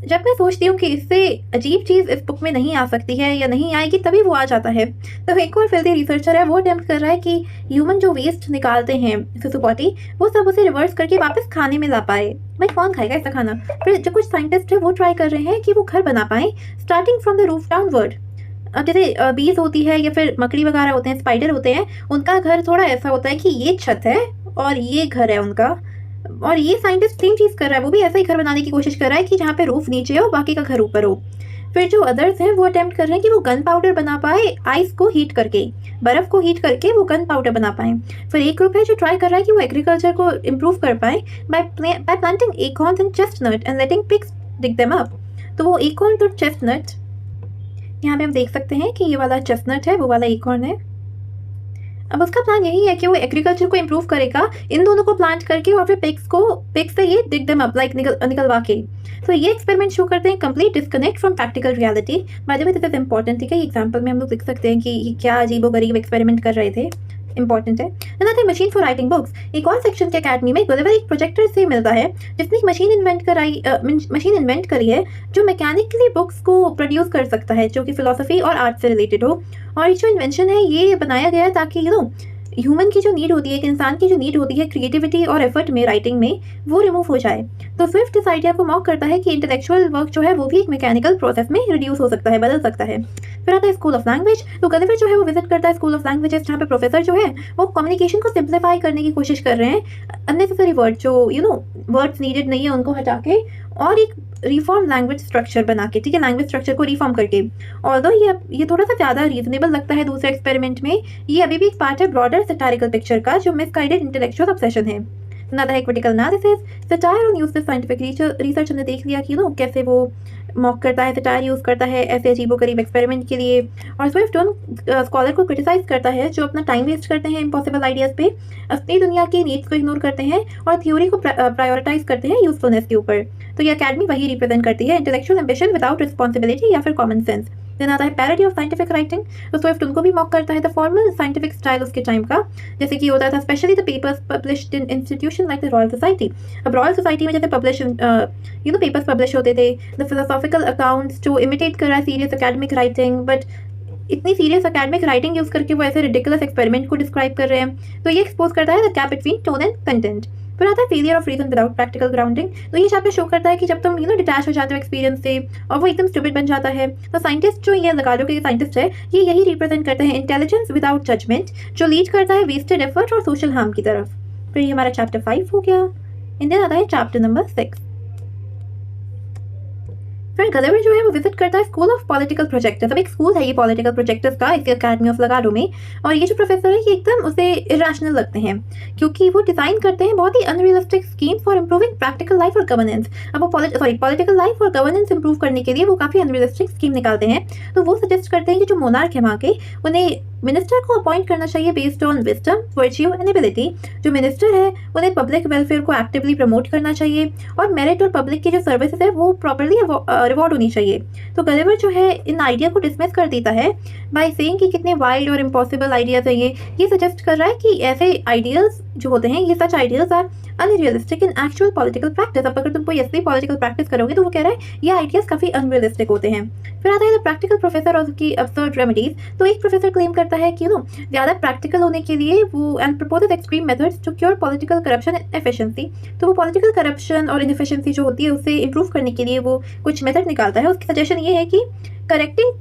जब मैं सोचती हूँ कि इससे अजीब चीज़ इस बुक में नहीं आ सकती है या नहीं आएगी, तभी वो आ जाता है। तो एक और फिल्दी रिसर्चर है वो अटेम्प्ट कर रहा है कि ह्यूमन जो वेस्ट निकालते हैं सुसुपॉटी, वो सब उसे रिवर्स करके वापस खाने में ला पाए। भाई कौन खाएगा ऐसा खाना? फिर जो कुछ साइंटिस्ट है वो ट्राई कर रहे हैं कि वो घर बना पाएँ starting from the roof downward. अब जैसे बीज होती है या फिर मकड़ी वगैरह होते हैं, स्पाइडर होते हैं, उनका घर थोड़ा ऐसा होता है कि ये छत है और ये घर है उनका, और ये साइंटिस्ट सेम चीज़ कर रहा है, वो भी ऐसा ही घर बनाने की कोशिश कर रहा है कि जहाँ पे रूफ नीचे हो बाकी का घर ऊपर हो। फिर जो अदर्स हैं वो अटेम्प्ट कर रहे हैं कि वो गन पाउडर बना पाए आइस को हीट करके, बर्फ़ को हीट करके वो गन पाउडर बना पाएँ। फिर एक ग्रुप है जो ट्राई कर रहा है कि वो एग्रीकल्चर को इम्प्रूव कर पाए by planting acorns and chestnut and letting pigs dig them up. तो वो एकॉर्न और चेस्टनट, यहाँ पे हम देख सकते हैं कि ये वाला चेस्टनट है, वो वाला एकॉर्न है। अब उसका प्लान यही है कि वो एग्रीकल्चर को इम्प्रूव करेगा इन दोनों को प्लांट करके और फिर पिग्स से ये डिग देम अप लाइक निकलवा के। तो ये एक्सपेरिमेंट शो करते हैं complete disconnect from practical reality. By the way this is important, ठीक है। एग्जाम्पल में हम लोग देख सकते हैं कि ये क्या अजीबोगरीब एक्सपेरिमेंट कर रहे थे। इंपॉर्टेंट है। Another machine for writing books. एक और सेक्शन के अकेडमी में गुलिवर एक प्रोजेक्टर से मिलता है जिसने एक मशीन इन्वेंट करी है जो मैकेनिकली बुक्स को प्रोड्यूस कर सकता है, जो कि फिलोसफी और आर्ट से रिलेटेड हो। और ये जो इन्वेंशन है ये बनाया गया है ताकि ह्यूमन की जो नीड होती है, एक इंसान की जो नीड होती है क्रिएटिविटी और एफर्ट में, राइटिंग में, वो रिमूव हो जाए। तो स्विफ्ट इस आइडिया को मॉक करता है कि इंटेलेक्चुअल वर्क जो है वो भी एक मैकेनिकल प्रोसेस में रिड्यूस हो सकता है, बदल सकता है। फिर आता है स्कूल ऑफ लैंग्वेज। तो गलिवर जो है वो विजिट करता है स्कूल ऑफ लैंग्वेजेस, जहाँ पे प्रोफेसर जो है वो कम्युनिकेशन को सिंप्लीफाई करने की कोशिश कर रहे हैं, अननेसेसरी वर्ड जो वर्ड्स नीडेड नहीं है उनको हटा के, और एक रिफॉर्म लैंग्वेज स्ट्रक्चर बना के, ठीक है, लैंग्वेज स्ट्रक्चर को रिफॉर्म करके। ऑल्दो ये थोड़ा सा ज़्यादा रीजनेबल लगता है दूसरे एक्सपेरिमेंट में, ये अभी भी एक पार्ट है ब्रॉडर सैटारिकल पिक्चर का जो मिसगाइडेड इंटेलेक्चुअल ऑब्सेशन है। नाता है critical analysis. Satire on use scientific research हमने देख लिया कि कैसे वो मॉक करता है, सटायर यूज़ करता है ऐसे अजीबोगरीब एक्सपेरिमेंट के लिए। और स्विफ्ट उन स्कॉलर को क्रिटिसाइज करता है जो अपना टाइम वेस्ट करते हैं इम्पॉसिबल आइडियाज़ पे, अपनी दुनिया की नीड्स को इग्नोर करते हैं और थ्योरी को प्रायोरिटाइज करते हैं यूजफुलनेस के ऊपर। तो ये अकेडमी वही रिप्रेजेंट करती है, इंटेलेक्चुअल एम्बिशन विदाउट रिस्पॉन्सिबिलिटी या फिर कॉमन सेंस। देन आता है पैरोडी ऑफ साइंटिफिक राइटिंग। तो स्विफ्ट उनको भी मॉक करता है द फॉर्मल साइंटिफिक स्टाइल उसके टाइम का, जैसे कि होता था specially the papers published in institution like the Royal Society. अब रॉयल सोसाइटी में जैसे पब्लिश पेपर्स पब्लिश होते थे, द फिलोसॉफिकल अकाउंट्स जो इमिटेट कर रहा है सीरियस एकेडमिक राइटिंग, बट इतनी सीरियस एकेडमिक राइटिंग यूज़ करके वो ऐसे रिडिकुलस एक्सपेरिमेंट को डिस्क्राइब कर रहे हैं। तो ये एक्सपोज करता है the gap between tone and content. फिर आता है failure of reason without practical grounding. तो ये चैप्टर शो करता है कि जब तुम डिटैच हो जाते हो एक्सपीरियंस से और वो एकदम स्टूपिड बन जाता है। तो साइंटिस्ट जो ये लगा लो कि साइंटिस्ट है, ये यही रिप्रेजेंट करते हैं इंटेलिजेंस विदाउट जजमेंट, जो लीड करता है वेस्टेड एफर्ट और सोशल हार्म की तरफ। फिर ये हमारा चैप्टर 5 हो गया। इंडियन आता है चैप्टर नंबर 6। फिर गलिवर जो है वो विजिट करता है स्कूल ऑफ पॉलिटिकल प्रोजेक्टर्स। अब एक स्कूल है ये पॉलिटिकल प्रोजेक्टर्स का, इसी अकेडमी ऑफ लगाडो में। और ये जो प्रोफेसर है ये एकदम उसे इरेशनल लगते हैं क्योंकि वो डिजाइन करते हैं बहुत ही unrealistic scheme for improving practical life और गवर्नेंस। अब वो पॉलिटिकल लाइफ और गवर्नेंस इंप्रूव करने के लिए वो काफ़ी अनरियलिस्टिक स्कीम निकालते हैं। तो वो सजेस्ट करते हैं कि जो मोनार्क है वहाँ के, उन्हें मिनिस्टर को अपॉइंट करना चाहिए based on wisdom, virtue and ability. जो मिनिस्टर है उन्हें पब्लिक वेलफेयर को एक्टिवली प्रमोट करना चाहिए और मेरिट और पब्लिक की जो सर्विसेज है वो प्रॉपर्ली रिवॉर्ड होनी चाहिए। तो गलिवर जो है इन आइडिया को डिसमिस कर देता है बाय सेइंग कि कितने वाइल्ड और इम्पॉसिबल आइडियाज है ये सजेस्ट कर रहा है कि ऐसे आइडियल्स जो होते हैं, ये such ideals are unrealistic in actual political practice. अब अगर तुम कोई ऐसी पॉलिटिकल प्रैक्टिस करोगे तो वो कह रहा है ये आइडियाज काफ़ी अनरियलिस्टिक होते हैं। फिर आता है द प्रैक्टिकल प्रोफेसर और उसकी अब्सर्ड रेमेडीज। तो एक प्रोफेसर क्लेम करता है कि ज़्यादा प्रैक्टिकल होने के लिए वो and proposes extreme methods to cure political corruption and efficiency. तो वो पॉलिटिकल करप्शन और इनएफिशिएंसी जो होती है उससे इंप्रूव करने के लिए वो कुछ मेथड निकालता है। उसकी सजेशन ये है कि correcting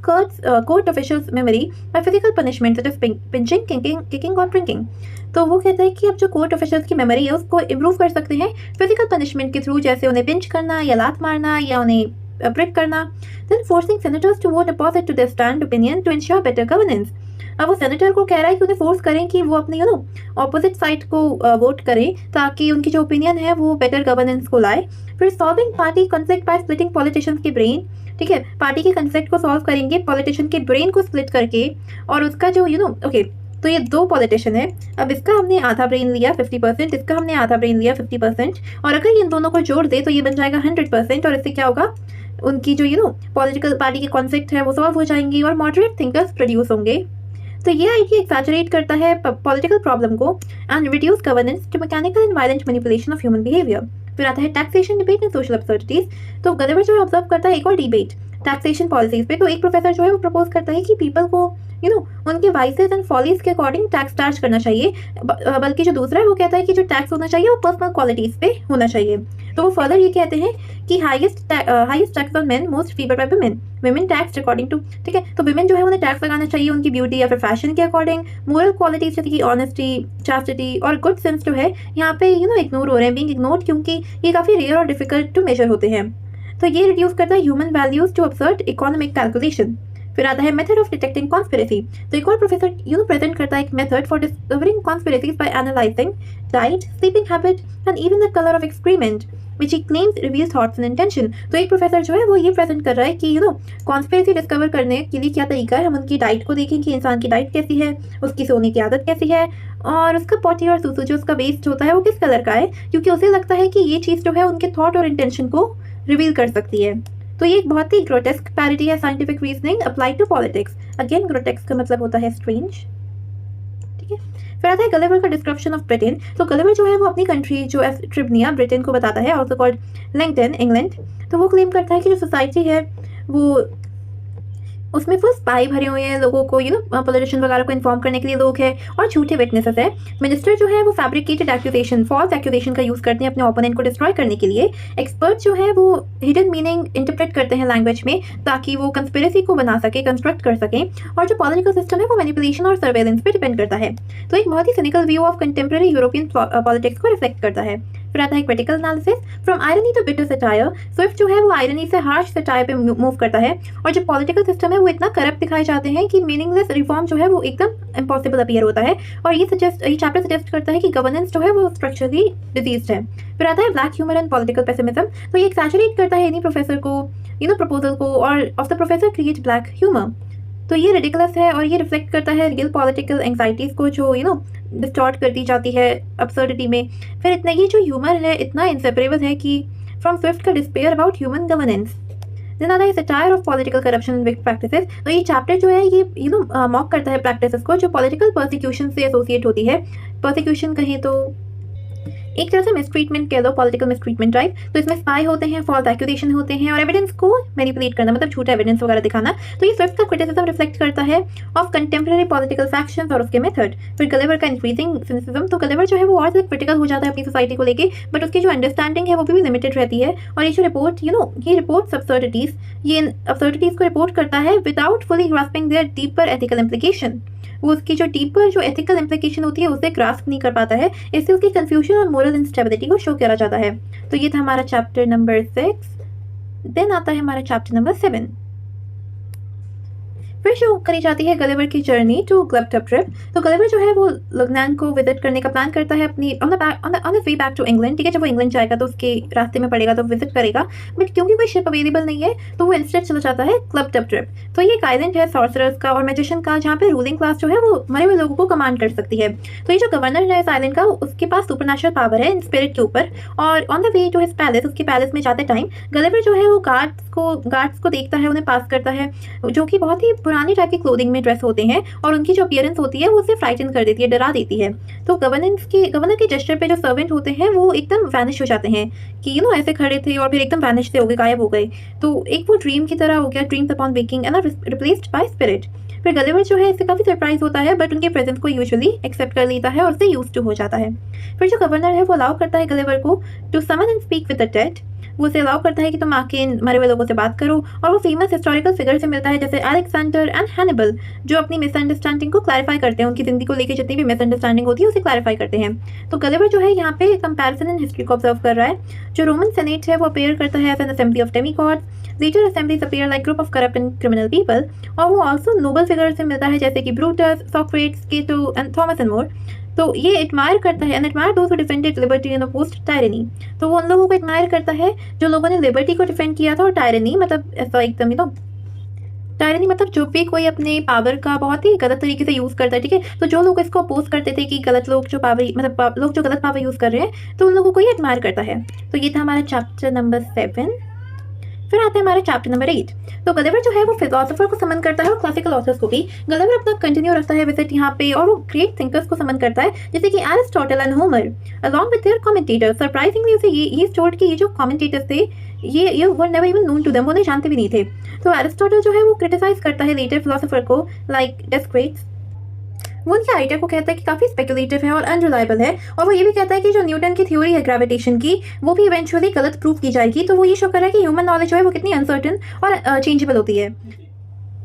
court officials memory by physical punishment such as pinching, kicking और ड्रिंकिंग। तो वो कहता है कि अब जो कोर्ट ऑफिशियल्स की मेमोरी है उसको इम्प्रूव कर सकते हैं फिजिकल पनिशमेंट के थ्रू, जैसे उन्हें पिंच करना या लात मारना या उन्हें ब्रिक करना। Then forcing senators to vote opposite to their stand opinion to ensure better governance. अब वो सेनेटर को कह रहा है कि उन्हें फोर्स करें कि वो अपने ऑपोजिट साइड को वोट करें ताकि उनकी जो ओपिनियन है वो बेटर गवर्नेंस को लाए। फिर solving party conflict by splitting politicians के ब्रेन। ठीक है, पार्टी के कॉन्फ्लिक्ट को सॉल्व करेंगे पॉलिटिशियन के ब्रेन को स्प्लिट करके, और उसका जो ओके, तो ये दो पॉलिटिशियन है, अब इसका हमने आधा ब्रेन लिया 50%, इसका हमने आधा ब्रेन लिया 50%, और अगर इन दोनों को जोड़ दे तो ये बन जाएगा 100%। और इससे क्या होगा, उनकी जो पॉलिटिकल पार्टी के कॉन्फ्लिक्ट है वो सॉल्व हो जाएंगी और मॉडरेट थिंकर्स प्रोड्यूस होंगे। तो ये आइडिया एक्सैचुरेट करता है पॉलिटिकल प्रॉब्लम को and reduce governance to mechanical and violent manipulation of human behaviour. फिर आता है taxation debate and social absurdities. तो गलिवर जो है ऑब्जर्व करता है एक और डिबेट टैक्सेशन पॉलिसीज पे। तो एक प्रोफेसर जो है वो प्रपोज करता है कि पीपल को उनके वाइसेस एंड फॉलीज के अकॉर्डिंग टैक्स चार्ज करना चाहिए, बल्कि जो दूसरा है वो कहता है कि जो टैक्स होना चाहिए वो पर्सनल क्वालिटीज पे होना चाहिए। तो वो फर्दर ये कहते हैं कि highest tax on men most favoured by women tax according to, ठीक है, तो वुमेन जो है उन्हें टैक्स लगाना चाहिए उनकी ब्यूटी या फिर फैशन के अकॉर्डिंग। मोरल क्वालिटीज जैसे कि ऑनेस्टी, चास्टिटी और गुड सेंस जो है यहाँ पे इग्नोर हो रहे हैं, बीइंग इग्नोर्ड, क्योंकि ये काफ़ी रेयर और डिफिकल्ट टू मेजर होते हैं। तो ये रिड्यूस करता है human values to absurd economic calculation. फिर आता है मेथड ऑफ डिटेक्टिंग कॉन्स्पिरेसी। तो एक और प्रोफेसर प्रेजेंट करता है एक method for discovering conspiracies by analyzing diet, sleeping habit and even the colour of excrement which he claims reveals thoughts and intention। तो एक प्रोफेसर जो है वो ये प्रेजेंट कर रहा है कि कॉन्स्पिरेसी डिस्कवर करने के लिए क्या तरीका है। हम उनकी डाइट को देखें कि इंसान की डाइट कैसी है, उसकी सोने की आदत कैसी है, और उसका पॉटी और सूसू जो उसका वेस्ट होता है वो किस कलर का है, क्योंकि उसे लगता है कि ये चीज़ जो है उनके थॉट और इंटेंशन को रिवील कर सकती है। तो ये एक बहुत ही ग्रोटेस्क पैरोडी है scientific reasoning applied to politics. Again grotesque का मतलब होता है स्ट्रेंज, ठीक है। फिर आता है गलिवर का डिस्क्रिप्शन ऑफ ब्रिटेन। तो गलिवर जो है वो अपनी कंट्री जो ट्रिब्निया ब्रिटेन को बताता है, ऑल्सो कॉल्ड लैंगटन इंग्लैंड। तो वो क्लेम करता है कि जो सोसाइटी है वो उसमें वो स्पाई भरे हुए हैं, लोगों को पॉलिटिशियन वगैरह को इन्फॉर्म करने के लिए लोग हैं, और झूठे विटनेसेस है। मिनिस्टर जो है वो फैब्रिकेटेड एक्यूजेशन, फॉल्स एक्यूजेशन का यूज़ करते हैं अपने ओपोनेंट को डिस्ट्रॉय करने के लिए। एक्सपर्ट जो है वो हिडन मीनिंग इंटरप्रेट करते हैं लैंग्वेज में, ताकि वो कंस्पिरेसी को बना सके, कंस्ट्रक्ट कर सकें। और जो पॉलिटिकल सिस्टम है वो मैनिपुलेशन और सर्वेलेंस पे डिपेंड करता है। तो एक बहुत ही cynical view of contemporary European politics को रिफ्लेक्ट करता है। फिर आता है critical analysis, from irony to bitter satire. Swift जो है वो आयरनी से हार्श सटायर पे मूव करता है, और जो पॉलिटिकल सिस्टम है वो इतना करप्ट दिखाए जाते हैं कि मीनिंगलेस रिफॉर्म जो है वो एकदम इम्पॉसिबल अपीयर होता है। और ये चैप्टर सजेस्ट करता है कि गवर्नेंस जो है वो स्ट्रक्चरली डिजीज्ड है। फिर आता है black humour and political pessimism. तो ये एक्सैचुरेट करता है एनी प्रोफेसर को, प्रपोजल को, और of the professor create black humour. तो ये रिडिकुलस है, और ये रिफ्लेक्ट करता है रियल पॉलिटिकल एंग्जाइटीज़ को जो डिस्टॉर्ट कर दी जाती है अब्सर्डिटी में। फिर इतना ये जो ह्यूमर है इतना इंसेपरेबल है कि फ्रॉम स्विफ्ट का despair about human governance. Then आता है satire of political corruption and wicked practices. तो ये चैप्टर जो है ये मॉक करता है प्रैक्टिसेस को जो पॉलिटिकल परसिक्यूशन से एसोसिएट होती है। परसिक्यूशन कहें तो एक तरह से मिसट्रीटमेंट कह लो, पॉलिटिकल मिसट्रीटमेंट टाइप। तो इसमें स्पाई होते हैं, फॉल्स एक्यूजेशन होते हैं, और एविडेंस को मैनिपुलेट करना, मतलब झूठा एविडेंस वगैरह दिखाना। तो ये स्विफ्ट का क्रिटिसिज्म रिफ्लेक्ट करता है ऑफ कंटेम्प्रेरी पॉलिटिकल फैक्शंस और उसके मेथड। फिर गलिवर का इंक्रीजिंग सिनिसिज्म। तो गलिवर जो है वो और क्रिटिकल हो जाता है अपनी सोसाइटी को लेके, बट उसकी जो अंडरस्टैंडिंग है वो भी लिमिटेड रहती है। और ये जो रिपोर्ट ये रिपोर्ट अब्सर्डिटीज, ये अब्सर्डिटीज को रिपोर्ट करता है without fully grasping their deeper ethical implication. वो उसकी जो डीपर जो एथिकल इम्प्लीकेशन होती है उसे ग्रास्प नहीं कर पाता है, इससे उसकी कंफ्यूजन और मोरल इंस्टेबिलिटी को शो करा जाता है। तो ये था हमारा चैप्टर नंबर 6। देन आता है हमारा चैप्टर नंबर 7। फिर शो करी जाती है गलिवर की जर्नी टू ग्लबटब ट्रिप। तो गलिवर जो है वो लुगनान को विजिट करने का प्लान करता है अपनी on the way back to England. ठीक है, जब वो इंग्लैंड जाएगा तो उसके रास्ते में पड़ेगा तो विजिट करेगा, बट क्योंकि कोई शिप अवेलेबल नहीं है तो वो इंस्टेड चला जाता है ग्लबटब ट्रिप। तो ये एक आइलैंड है सॉर्सरर्स का और मैजिशियन का, जहाँ पे रूलिंग क्लास जो है वो मरे हुए लोगों को कमांड कर सकती है। तो ये जो गवर्नर है इस आइलैंड का, उसके पास सुपरनैचुरल पावर है इन स्पिरिट के ऊपर। और on the way to his palace, उसके पैलेस में जाते टाइम गलिवर जो है वो गार्ड्स को देखता है, उन्हें पास करता है, जो कि बहुत ही पुरानी टाइप की क्लोथिंग में ड्रेस होते हैं, और उनकी जो अपीयरेंस होती है वो उसे फ्राइटन कर देती है, डरा देती है। तो गवर्नर के जेस्चर पे जो सर्वेंट होते हैं वो एकदम वैनिश हो जाते हैं कि ऐसे खड़े थे और फिर एकदम वैनिश से हो गए, गायब हो गए। तो एक वो ड्रीम की तरह हो गया, dreams upon waking and replaced by spirit. फिर गलिवर जो है इससे काफ़ी सरप्राइज होता है, बट उनके प्रेजेंस को यूजुअली एक्सेप्ट कर लेता है और उससे यूज्ड टू हो जाता है। फिर जो गवर्नर है वो अलाउ करता है गलिवर को to summon and speak with the dead. वो उसे अलाउ करता है कि तुम आके इन मरे हुए लोगों से बात करो, और वो फेमस हिस्टोरिकल फिगर से मिलता है जैसे अलेक्जेंडर एंड हैनिबल, जो अपनी मिसअंडरस्टैंडिंग को क्लैरिफाई करते हैं, उनकी जिंदगी को लेकर जितनी भी मिसअंडरस्टैंडिंग होती है उसे क्लैरिफाई करते हैं। तो गलिवर जो है यहाँ पे कंपैरिजन इन हिस्ट्री को ऑब्जर्व कर रहा है। जो रोमन सेनेट है वो अपेयर करता है as an assembly of demigods, later assemblies appear like group of corrupt and criminal people. और वो ऑल्सो नोबल फिगर से मिलता है जैसे कि Brutus, Socrates, Cato and Thomas and more. तो ये एडमायर करता है and admire those who defended liberty and opposed tyranny. तो वो उन लोगों को एडमायर करता है जो लोगों ने लिबर्टी को डिफेंड किया था, और टायरनी मतलब ऐसा एकदम टायरनी मतलब जो भी कोई अपने पावर का बहुत ही गलत तरीके से यूज़ करता है। ठीक है, तो जो लोग इसको अपोज करते थे कि गलत लोग जो पावर मतलब लोग जो गलत पावर यूज़ कर रहे हैं, तो उन लोगों को ये एडमायर करता है। तो ये था हमारा चैप्टर नंबर 7। फिर आते हैं हमारे चैप्टर नंबर 8। तो गलिवर जो है वो फिलोसोफर को समन करता है और क्लासिकल ऑथर्स को भी। गलिवर अपना कंटिन्यू रखता है विजिट यहाँ पे, और वो ग्रेट थिंकर्स को समन करता है जैसे कि Aristotle and Homer along with their commentators. Surprisingly उसे ये स्टोर्ड कि ये जो कमेंटेटर्स थे ये were never even known to them, वो नहीं जानते भी नहीं थे। तो एरिस्टोटल जो है वो क्रिटिसाइज करता है लेटर फिलोसोफर को लाइक डेस्क्रेट्स। वो उनके आइडिया को कहता है कि काफ़ी स्पेकुलेटिव है और अनरिलायबल है, और वो ये भी कहता है कि जो न्यूटन की थ्योरी है ग्रेविटेशन की वो भी इवेंचुअली गलत प्रूफ की जाएगी। तो वो ये शो कर रहा है कि ह्यूमन नॉलेज जो है वो कितनी अनसर्टन और चेंजेबल होती है।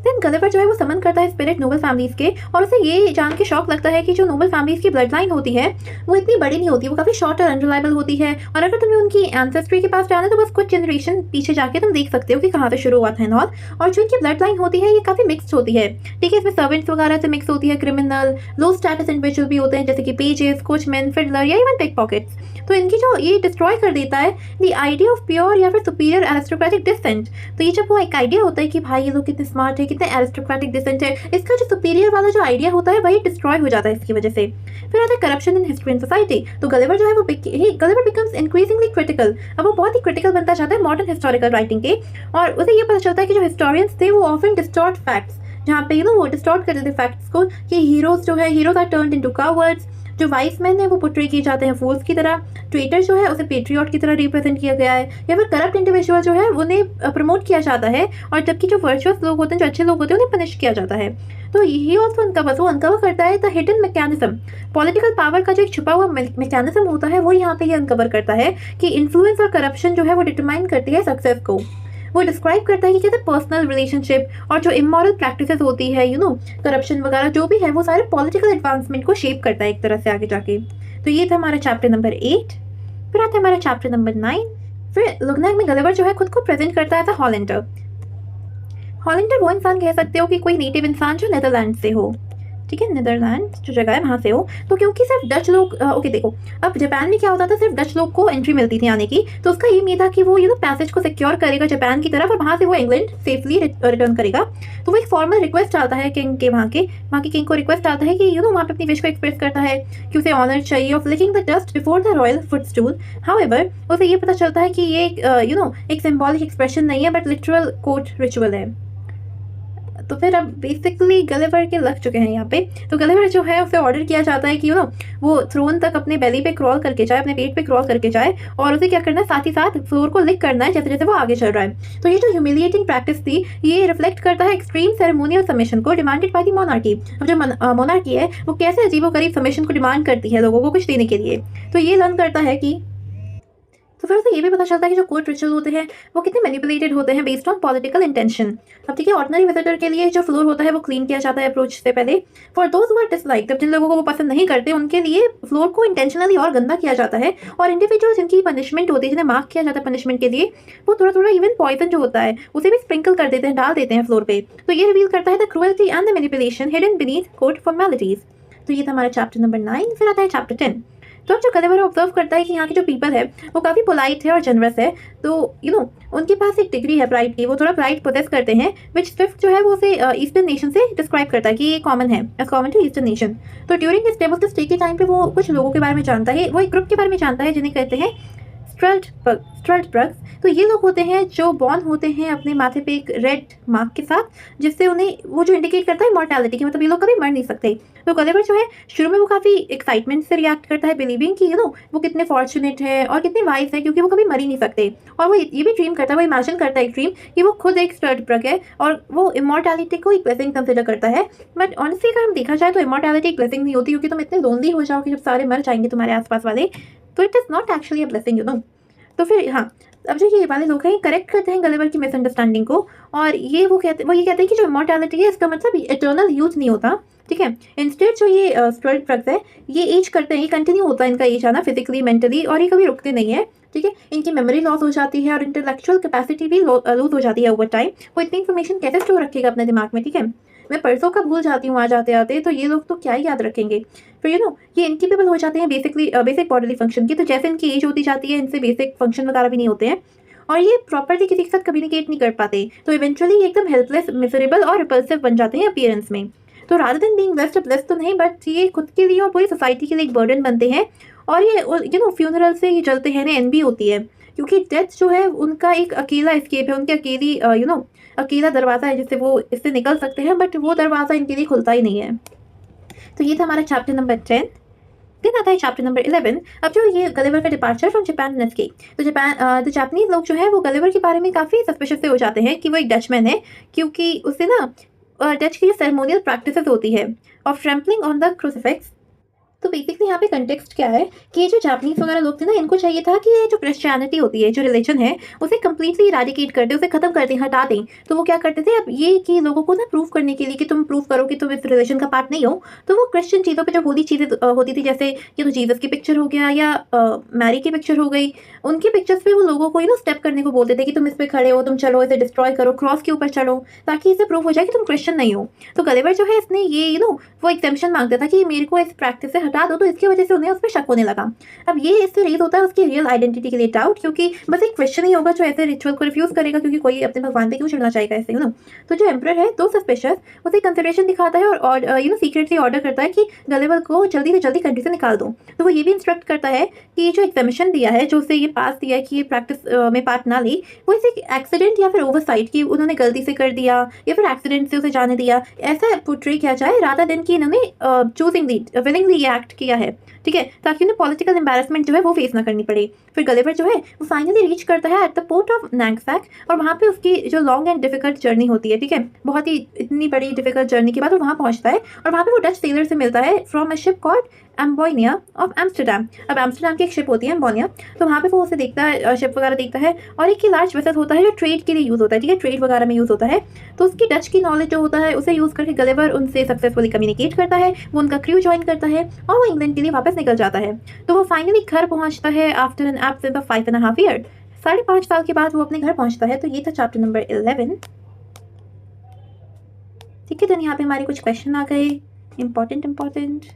देन गलिवर जो है वो समन करता है स्पिरिट नोबल फैमिलीज के, और उसे ये जान के शौक लगता है कि जो नोबल फैमिलीज की ब्लड लाइन होती है वो इतनी बड़ी नहीं होती, वो काफ़ी शॉर्ट और अनरिलायबल होती है। और अगर तुम्हें उनकी एंसेस्ट्री के पास जाना है तो बस कुछ जनरेशन पीछे जाके तुम देख सकते हो कि कहाँ से शुरू हुआ था नॉल। और जो इनकी ब्लड लाइन होती है ये काफ़ी मिक्सड होती है। ठीक है, इसमें सर्वेंट्स वगैरह से मिक्स होती है, क्रिमिनल लो स्टेटस इंडिविजुअल भी होते हैं जैसे कि पेजेस, कोचमैन, फिडलर या इवन पिक पॉकेट्स। तो इनकी जो ये डिस्ट्रॉय कर देता है द आइडिया ऑफ प्योर या फिर सुपीरियर एरिस्टोक्रेटिक डिसेंट। तो ये जब वो एक आइडिया होता है कि भाई ये लोग कितने स्मार्ट है, कितने एरिस्टोक्रेटिक डिसेंट है, इसका जो सुपीरियर वाला जो आइडिया होता है वही डिस्ट्रॉय हो जाता है इसकी वजह से। फिर आता है corruption in history and society. तो गलिवर जो है वो गलिवर बिकम्स इंक्रीजिंगली क्रिटिकल। अब वो बहुत ही क्रिटिकल बनता जाता है मॉडर्न हिस्टोरिकल राइटिंग के, और उसे ये पता चलता है कि जो हिस्टोरियंस थे वो ऑफन डिस्टॉर्ट फैक्ट्स, जहाँ पे वो डिस्टॉर्ट कर देते फैक्ट्स को कि हीरोज जो है heroes are turned into cowards, जो वाइस मैन है वो पोर्ट्रे किए जाते हैं फूल्स की तरह, ट्रेटर जो है उसे पेट्रियट की तरह रिप्रेजेंट किया गया है, या फिर करप्ट इंडिविजुअल जो है उन्हें प्रमोट किया जाता है, और जबकि जो वर्चुअस लोग होते हैं, जो अच्छे लोग होते हैं, उन्हें पनिश किया जाता है। तो ही ऑल्सो अनकवर करता है the hidden mechanism, political power का जो एक छुपा हुआ मैकेनिज्म होता है वो यहाँ पे ये अनकवर करता है कि इन्फ्लुएंस और करप्शन जो है वो डिटरमाइन करती है सक्सेस को। वो डिस्क्राइब करता है कि कैसे पर्सनल रिलेशनशिप और जो इमोरल प्रैक्टिसेस होती है करप्शन वगैरह जो भी है वो सारे पॉलिटिकल एडवांसमेंट को शेप करता है एक तरह से आगे जाके। तो ये था हमारा चैप्टर नंबर 8। फिर आता है हमारा चैप्टर नंबर 9। फिर लुगनाग में गलिवर जो है खुद को प्रेजेंट करता है एज अ हॉलैंडर। हॉलैंडर वो इंसान कह सकते हो कि कोई नेटिव इंसान जो नेदरलैंड से हो, ठीक है, नीदरलैंड जो जगह है वहाँ से हो। तो क्योंकि सिर्फ डच लोग ओके देखो, अब जापान में क्या होता था, सिर्फ डच लोग को एंट्री मिलती थी आने की, तो उसका एम ये था कि वो पैसेज को सिक्योर करेगा जापान की तरफ और वहाँ से वो इंग्लैंड सेफली रिटर्न करेगा। तो वो एक फॉर्मल रिक्वेस्ट डालता है किंग के, वहाँ के किंग को रिक्वेस्ट डालता है कि वहाँ पे अपनी विश को एक्सप्रेस करता है कि उसे ऑनर चाहिए of licking the dust before the royal footstool. However उसे ये पता चलता है कि ये एक सिंबॉलिक एक्सप्रेशन नहीं है बट लिटरल कोर्ट रिचुअल है। तो फिर अब बेसिकली गलिवर के लग चुके हैं यहाँ पे। तो गलिवर जो है उसे ऑर्डर किया जाता है कि वो थ्रोन तक अपने बेली पे क्रॉल करके जाए, अपने पेट पे क्रॉल करके जाए, और उसे क्या करना है, साथ ही साथ फ्लोर को लिक करना है जैसे जैसे वो आगे चल रहा है। तो ये जो ह्यूमिलिएटिंग प्रैक्टिस थी ये रिफ्लेक्ट करता है एक्सट्रीम सेरेमोनियल सबमिशन को डिमांडेड बाय द मोनार्की। अब जो मोनार्की है वो कैसे अजीबोगरीब सबमिशन को डिमांड करती है लोगों को कुछ देने के लिए। तो ये लर्न करता है कि तो फिर उसे ये भी पता चलता है कि जो कोर्ट रिचुअल होते हैं वो कितने मैनिपुलेटेड होते हैं बेस्ड ऑन पॉलिटिकल इंटेंशन। अब ठीक है, ऑर्डिनरी विजिटर के लिए जो फ्लोर होता है वो क्लीन किया जाता है अप्रोच से पहले। For those who are dislike, जिन लोगों को वो पसंद नहीं करते उनके लिए फ्लोर को इंटेंशनली और गंदा किया जाता है, और इंडिविजुअल जिनकी पनिशमेंट होती है, जिन्हें मार्क किया जाता है पनिशमेंट के लिए, वो थोड़ा थोड़ा इवन पॉइजन जो होता है उसे भी स्प्रिंकल कर देते हैं, डाल देते हैं फ्लोर पे। तो ये रिवील करता है the cruelty and the manipulation hidden beneath court formalities. तो ये था हमारा चैप्टर नंबर 9। फिर आता है चैप्टर 10। तो अब जो गलिवर ऑब्जर्व करता है कि यहाँ की जो पीपल है वो काफ़ी पोलाइट है और जनरस है, तो उनके पास एक डिग्री है प्राइड की, वो थोड़ा प्राइड पोजेस करते हैं, विच स्विफ्ट जो है वो उसे ईस्टर्न नेशन से डिस्क्राइब करता है कि ये कॉमन है, as common to eastern nation. तो ड्यूरिंग दिस स्टे स्टे के टाइम पे वो कुछ लोगों के बारे में जानता है, वो एक ग्रुप के बारे में जानता है जिन्हें कहते हैं स्ट्रल्टबर्ग्स। तो ये लोग होते हैं जो बॉर्न होते हैं अपने माथे पे एक रेड मार्क के साथ, जिससे उन्हें वो जो इंडिकेट करता है मॉर्टैलिटी की, मतलब ये लोग कभी मर नहीं सकते। तो गलिवर जो है शुरू में वो काफ़ी एक्साइटमेंट से रिएक्ट करता है, बिलीविंग कि वो कितने फॉर्चुनेट है और कितने वाइज है क्योंकि वो कभी मर ही नहीं सकते। और वो ये भी ड्रीम करता है, वो इमेजिन करता है एक ड्रीम कि वो खुद एक स्ट्रल्टबर्ग है और वो इमॉर्टैलिटी को एक ब्लेसिंग कंसिडर करता है। बट ऑनेस्टली अगर हम देखा जाए तो इमॉर्टैलिटी एक ब्लेसिंग नहीं होती, क्योंकि तुम इतने लोनली हो जाओगे जब सारे मर जाएंगे तुम्हारे आसपास वाले, तो it is not actually a blessing. तो फिर हाँ, अब जो ये वाले लोग हैं करेक्ट करते हैं गलिवर की मिसअंडरस्टैंडिंग को, और ये कहते हैं कि जो इमॉर्टैलिटी है इसका मतलब इटर्नल यूथ नहीं होता, ठीक है। इंस्टेड जो ये स्ट्रल्टबर्ग्स है ये एज करते हैं, ये कंटिन्यू होता है इनका एज आना फिजिकली मेंटली, और ये कभी रुकते नहीं है, ठीक है। इनकी मेमोरी लॉस हो जाती है और इंटेलेक्चुअल कैपेसिटी भी लूज हो जाती है ओवर टाइम। वो इतनी इन्फॉर्मेशन कैसे स्टोर रखेगा अपने दिमाग में, ठीक है। मैं परसों का भूल जाती हूँ आ जाते आते, तो ये लोग तो क्या ही याद रखेंगे। फिर ये इनकेपेबल हो जाते हैं बेसिक बॉडीली फंक्शन की, तो जैसे इनकी एज होती जाती है इनसे बेसिक फंक्शन वगैरह भी नहीं होते हैं, और ये प्रॉपरली किसी के साथ कम्युनिकेट नहीं कर पाते। तो इवेंचुअली ये एकदम हेल्पलेस, मिजरेबल और रिपल्सिव बन जाते हैं अपीयरेंस में। तो रादर देन बीइंग ब्लेस्ड तो नहीं, बट ये खुद के लिए और पूरी सोसाइटी के लिए एक बर्डन बनते हैं, और ये फ्यूनरल से ये जलते हैं, एनवी होती है, क्योंकि डेथ जो है उनका एक अकेला एस्केप है, उनकी अकेली अकेला दरवाज़ा है जिससे वो इससे निकल सकते हैं, बट वो दरवाज़ा इनके लिए खुलता ही नहीं है। तो ये था हमारा चैप्टर नंबर 10। फिर आता है चैप्टर नंबर 11। अब जो ये गलिवर का departure from Japan and escape. तो जापानीज लोग जो है वो गलिवर के बारे में काफ़ी सस्पिशियस से हो जाते हैं कि वो एक डचमैन है, क्योंकि उससे डच की जो सेरेमोनियल प्रैक्टिसेस होती है of trampling on the crucifix. तो बेसिकली यहाँ पे कंटेक्स्ट क्या है कि ये जो जापानीज वगैरह लोग थे ना, इनको चाहिए था कि ये जो क्रिश्चियनिटी होती है, जो रिलीजन है, उसे कम्प्लीटली इराडिकेट कर दे, उसे खत्म कर दें, हटा दें। तो वो क्या करते थे, अब ये कि लोगों को ना प्रूव करने के लिए कि तुम प्रूव करो कि तुम इस रिलीजन का पार्ट नहीं हो, तो वो क्रिश्चियन चीज़ों पर जो होली चीज़ें होती थी, जैसे ये तो जीसस की पिक्चर हो गया या मैरी की पिक्चर हो गई, उनकी पिक्चर्स पे वो लोगों को स्टेप करने को बोलते थे कि तुम इस पर खड़े हो, तुम चलो इसे डिस्ट्रॉय करो, क्रॉस के ऊपर चढ़ो, ताकि इसे प्रूव हो जाए कि तुम क्रिश्चियन नहीं हो। तो गलिवर जो है इसने ये वो एग्जेम्पशन मांगता था कि मेरे को इस प्रैक्टिस से हटा दो, तो इसकी वजह से उन्हें उस पर शक होने लगा। अब ये इससे रेज होता है उसकी रियल आइडेंटिटी के लिए डाउट, क्योंकि बस एक क्वेश्चन ही होगा जो ऐसे रिचुअल को रिफ्यूज करेगा, क्योंकि कोई अपने भगवान पे क्यों चढ़ना चाहेगा ऐसे, तो जो एम्परर है दो सस्पिशियस उसे कंसिडरेशन दिखाता है और सीक्रेटली ऑर्डर करता है कि गलिवर को जल्दी से जल्दी कंट्री से निकाल दो। तो वो ये भी इंस्ट्रक्ट करता है कि जो एग्जामिशन दिया है, जो उसे ये पास दिया है कि ये प्रैक्टिस में पार्ट ना ले, वो इसे एक्सीडेंट या फिर ओवरसाइट की उन्होंने गलती से कर दिया या फिर एक्सीडेंट से उसे जाने दिया, ऐसा पोर्ट्रे किया जाए रादर देन कि इन्होंने चूजिंगली विलिंगली ये एक्ट किया है, ठीक है, ताकि उन्हें पॉलिटिकल एम्बेरसमेंट जो है वो फेस ना करनी पड़े। फिर गलिवर जो है वो फाइनली रीच करता है एट द पोर्ट ऑफ नैंगफैक, और वहाँ पे उसकी जो लॉन्ग एंड डिफिकल्ट जर्नी होती है, ठीक है, बहुत ही इतनी बड़ी डिफिकल्ट जर्नी के बाद वो वहाँ पहुँचता है और वहाँ पे वो डच सेलर से मिलता है from a ship called Amboyna of Amsterdam. अब एम्स्टरडैम की एक शिप होती है एम्बोनिया, तो वहाँ पे वो उसे देखता है, शिप वगैरह देखता है, और एक ही लार्ज वेसल होता है जो ट्रेड के लिए यूज़ होता है, ठीक है, ट्रेड वगैरह में यूज़ होता है। तो उसकी डच की नॉलेज जो होता है उसे यूज़ करके गलिवर उनसे सक्सेसफुली कम्युनिकेट करता है, वो उनका क्रू ज्वाइन करता है और वो इंग्लैंड के लिए वापस निकल जाता है। तो वो फाइनली घर पहुँचता है after an absence of 5.5 year. 5.5 साल के बाद वो अपने घर पहुँचता है। तो ये था चैप्टर नंबर 11। ठीक है, तो यहाँ पे हमारे कुछ क्वेश्चन आ गए, इम्पॉर्टेंट।